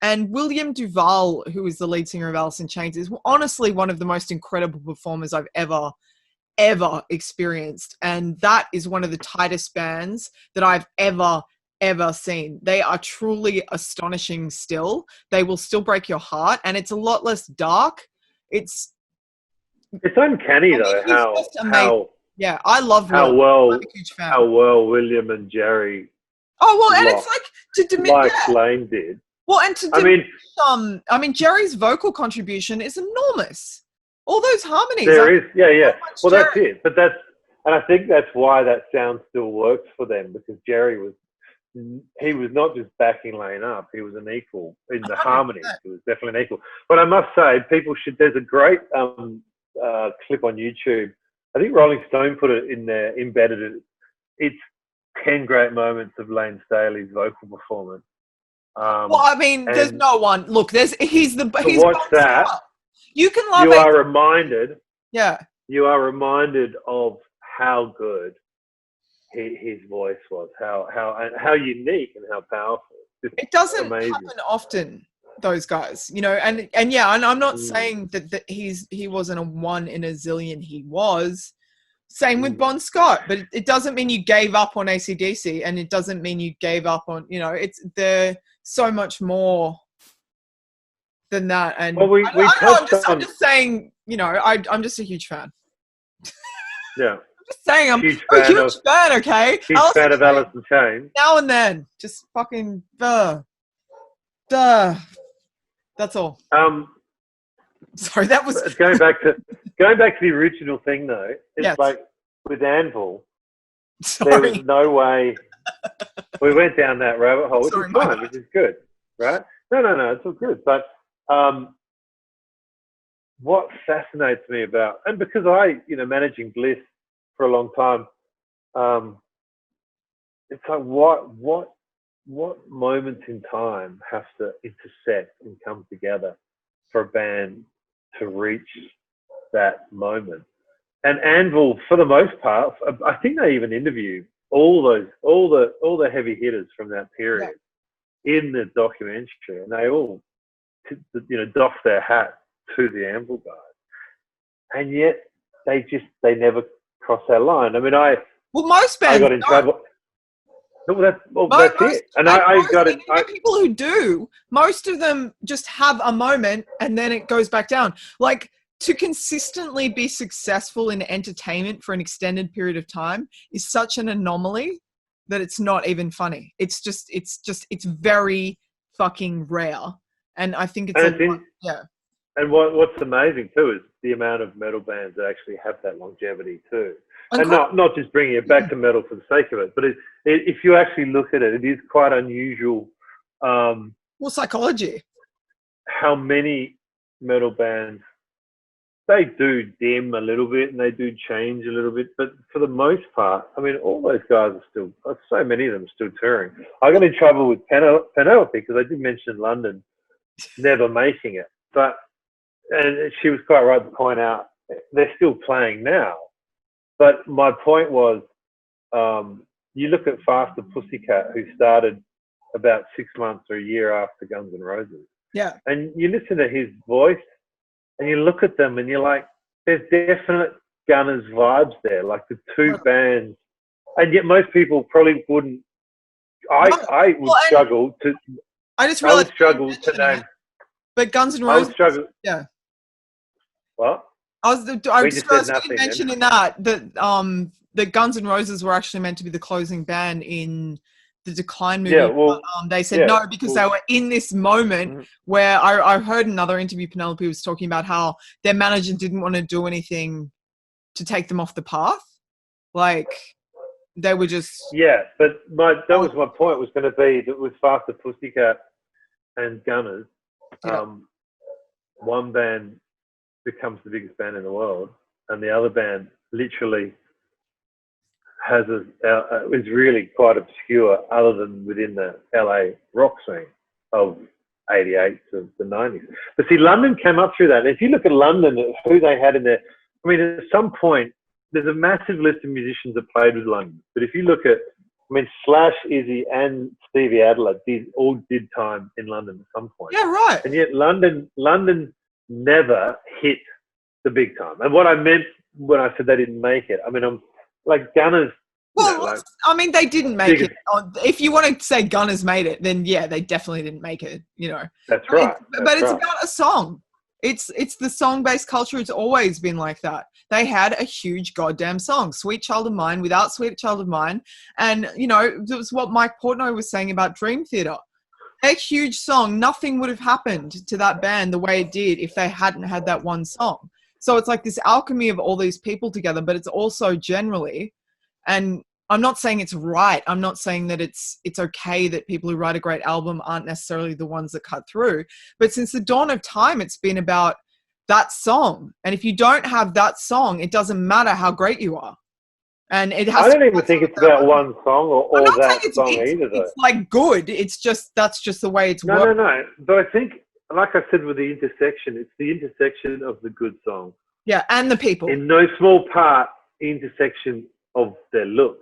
And William Duvall, who is the lead singer of Alice in Chains, is honestly one of the most incredible performers I've ever experienced. And that is one of the tightest bands that I've ever seen. They are truly astonishing still. They will still break your heart, and it's a lot less dark. It's uncanny though how yeah, I love how Will. well I'm a huge fan. how well William and Jerry and it's like to diminish like Lane did. Well, and to diminish, Jerry's vocal contribution is enormous. All those harmonies. There is. Well, that's it. But and I think that's why that sound still works for them, because Jerry was not just backing Lane up, he was an equal in the 100%. Harmony. He was definitely an equal. But I must say, there's a great clip on YouTube. I think Rolling Stone put it in there, embedded it. It's 10 great moments of Lane Staley's vocal performance. There's no one. Look, he's watch that. You can love it. You are reminded. Yeah. You are reminded of how good his voice was, how unique and how powerful. It doesn't happen often, those guys, and I'm not saying that he wasn't a one in a zillion. He was. Same with Bon Scott, but it doesn't mean you gave up on AC/DC, and it doesn't mean you gave up on, they're so much more than that. And I'm just saying, I'm just a huge fan. Yeah. Just saying, I'm a huge fan, okay? Huge fan of Alice in Chains. Now and then. Just fucking, duh. That's all. Sorry, that was... Going back to the original thing, though, it's like with Anvil, there was no way... We went down that rabbit hole, which is fine, which is good, right? No, it's all good. But what fascinates me about... And because managing Bliss for a long time, it's like what moments in time have to intersect and come together for a band to reach that moment. And Anvil, for the most part, I think they even interview all the heavy hitters from that period in the documentary, and they all doff their hat to the Anvil guys, and yet they never cross that line. I mean, most bands I got in trouble. No, that's it. And people who do, most of them just have a moment and then it goes back down. Like, to consistently be successful in entertainment for an extended period of time is such an anomaly that it's not even funny. It's very fucking rare. And I think it's And what's amazing too is the amount of metal bands that actually have that longevity too. And not just bringing it back to metal for the sake of it, but if you actually look at it, it is quite unusual. Psychology. How many metal bands, they do dim a little bit and they do change a little bit, but for the most part, I mean, all those guys are still, so many of them are still touring. I got in trouble with Penelope because I did mention London never making it, and she was quite right to point out they're still playing now. But my point was, you look at Faster Pussycat, who started about 6 months or a year after Guns N' Roses. Yeah. And you listen to his voice and you look at them and you're like, there's definite Gunners vibes there, like the two bands. And yet most people probably wouldn't. I would struggle to. I just realized. I would struggle to name. But Guns N' Roses. I would struggle. Yeah. What? I was supposed to mention in that the Guns N' Roses were actually meant to be the closing band in the Decline movie. Yeah, well, but, they said no because they were in this moment where I heard another interview. Penelope was talking about how their manager didn't want to do anything to take them off the path. Like they were just but that was my point. Was going to be that with Faster Pussycat and Gunners, one band becomes the biggest band in the world, and the other band literally has is really quite obscure, other than within the LA rock scene of '88 to the '90s. But see, London came up through that. And if you look at London, who they had in there, I mean, at some point, there's a massive list of musicians that played with London. But if you look at, I mean, Slash, Izzy, and Stevie Adler all did time in London at some point. Yeah, right. And yet London never hit the big time. And what I meant when I said they didn't make it, I mean, I'm like Gunners. Well, I mean, they didn't make it. If you want to say Gunners made it, then yeah, they definitely didn't make it. You know. That's right. But it's about a song. It's the song-based culture. It's always been like that. They had a huge goddamn song, Sweet Child of Mine, without Sweet Child of Mine. And, you know, it was what Mike Portnoy was saying about Dream Theater. A huge song, nothing would have happened to that band the way it did if they hadn't had that one song. So it's like this alchemy of all these people together, but it's also generally, and I'm not saying it's right. I'm not saying that it's okay that people who write a great album aren't necessarily the ones that cut through. But since the dawn of time, it's been about that song. And if you don't have that song, it doesn't matter how great you are. And it has. I don't even think it's about one song or that song either, though. It's like good. It's just that's just the way it's worked. No. But I think, like I said with the intersection, it's the intersection of the good song. Yeah, and the people. In no small part, intersection of their look.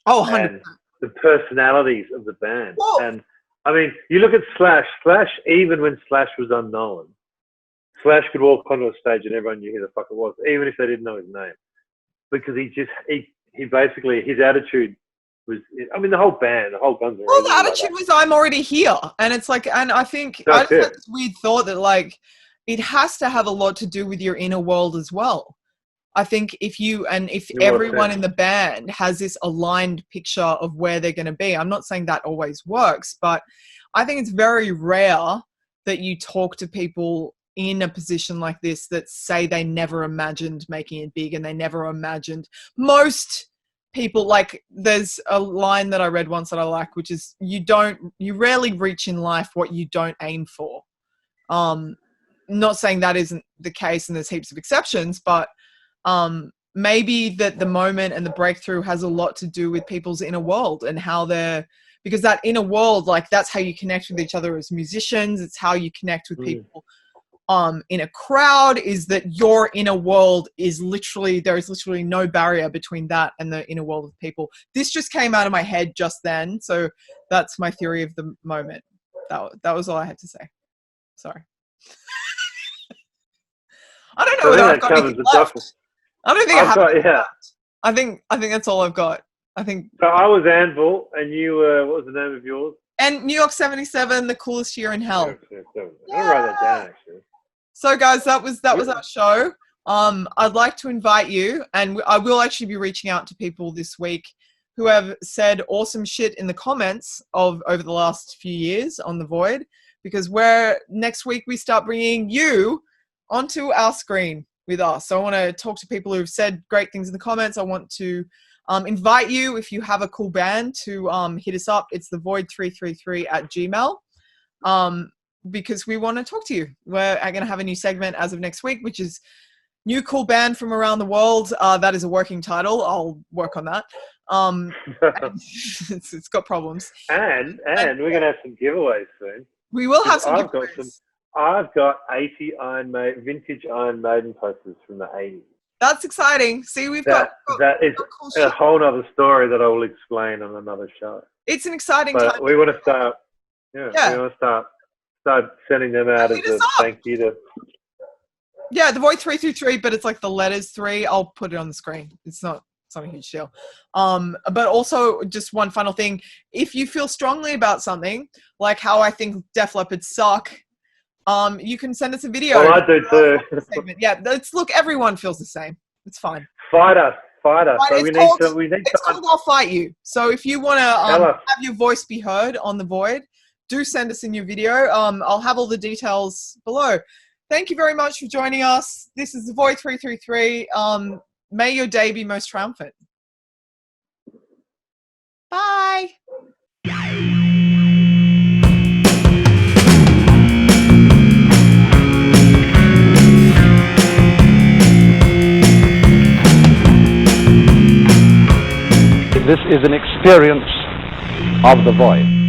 Oh, 100%. And the personalities of the band. Whoa. And I mean, you look at Slash, even when Slash was unknown, Slash could walk onto a stage and everyone knew who the fuck it was, even if they didn't know his name. Because he basically, his attitude was, I mean, the whole band, the whole Guns N' Roses. Well, the attitude was, I'm already here. And it's like, and I think, I just had this weird thought that like, it has to have a lot to do with your inner world as well. I think if everyone in the band has this aligned picture of where they're going to be, I'm not saying that always works, but I think it's very rare that you talk to people in a position like this that say they never imagined making it big and they never imagined. Most people, like there's a line that I read once that I like, which is you rarely reach in life what you don't aim for. Not saying that isn't the case and there's heaps of exceptions, but maybe that the moment and the breakthrough has a lot to do with people's inner world and how because that inner world, like that's how you connect with each other as musicians. It's how you connect with people in a crowd, is that your inner world is there is literally no barrier between that and the inner world of people. This just came out of my head just then. So that's my theory of the moment. That was all I had to say. Sorry. I don't know whether I've got anything left. I don't think I have. I think that's all I've got. I think. So I was Anvil, and you were, what was the name of yours? And New York 77, the coolest year in hell. I'll write that down, actually. So guys, that was our show. I'd like to invite you, and I will actually be reaching out to people this week who have said awesome shit in the comments over the last few years on The Void, because next week we start bringing you onto our screen with us. So I want to talk to people who've said great things in the comments. I want to invite you, if you have a cool band, to hit us up. It's thevoid333@gmail.com, because we want to talk to you. We're going to have a new segment as of next week, which is new cool band from around the world. That is a working title. I'll work on that. It's got problems. And we're going to have some giveaways soon. We will have some giveaways. I've got 80 vintage Iron Maiden posters from the 80s. That's exciting. See, that is cool a whole other story that I will explain on another show. It's an exciting time. We want to start. We want to start sending them out as a thank you to. Yeah, the Void 333, but it's like the letters 3. I'll put it on the screen. It's not a huge deal. But also, just one final thing: if you feel strongly about something, like how I think Def Leppard suck, You can send us a video. Well, I do too. Yeah, look, everyone feels the same. It's fine. Fight us. So we need it's called I'll Fight You. So if you want to have your voice be heard on The Void, do send us in your video. I'll have all the details below. Thank you very much for joining us. This is The Void 333. May your day be most triumphant. Bye. This is an experience of the void.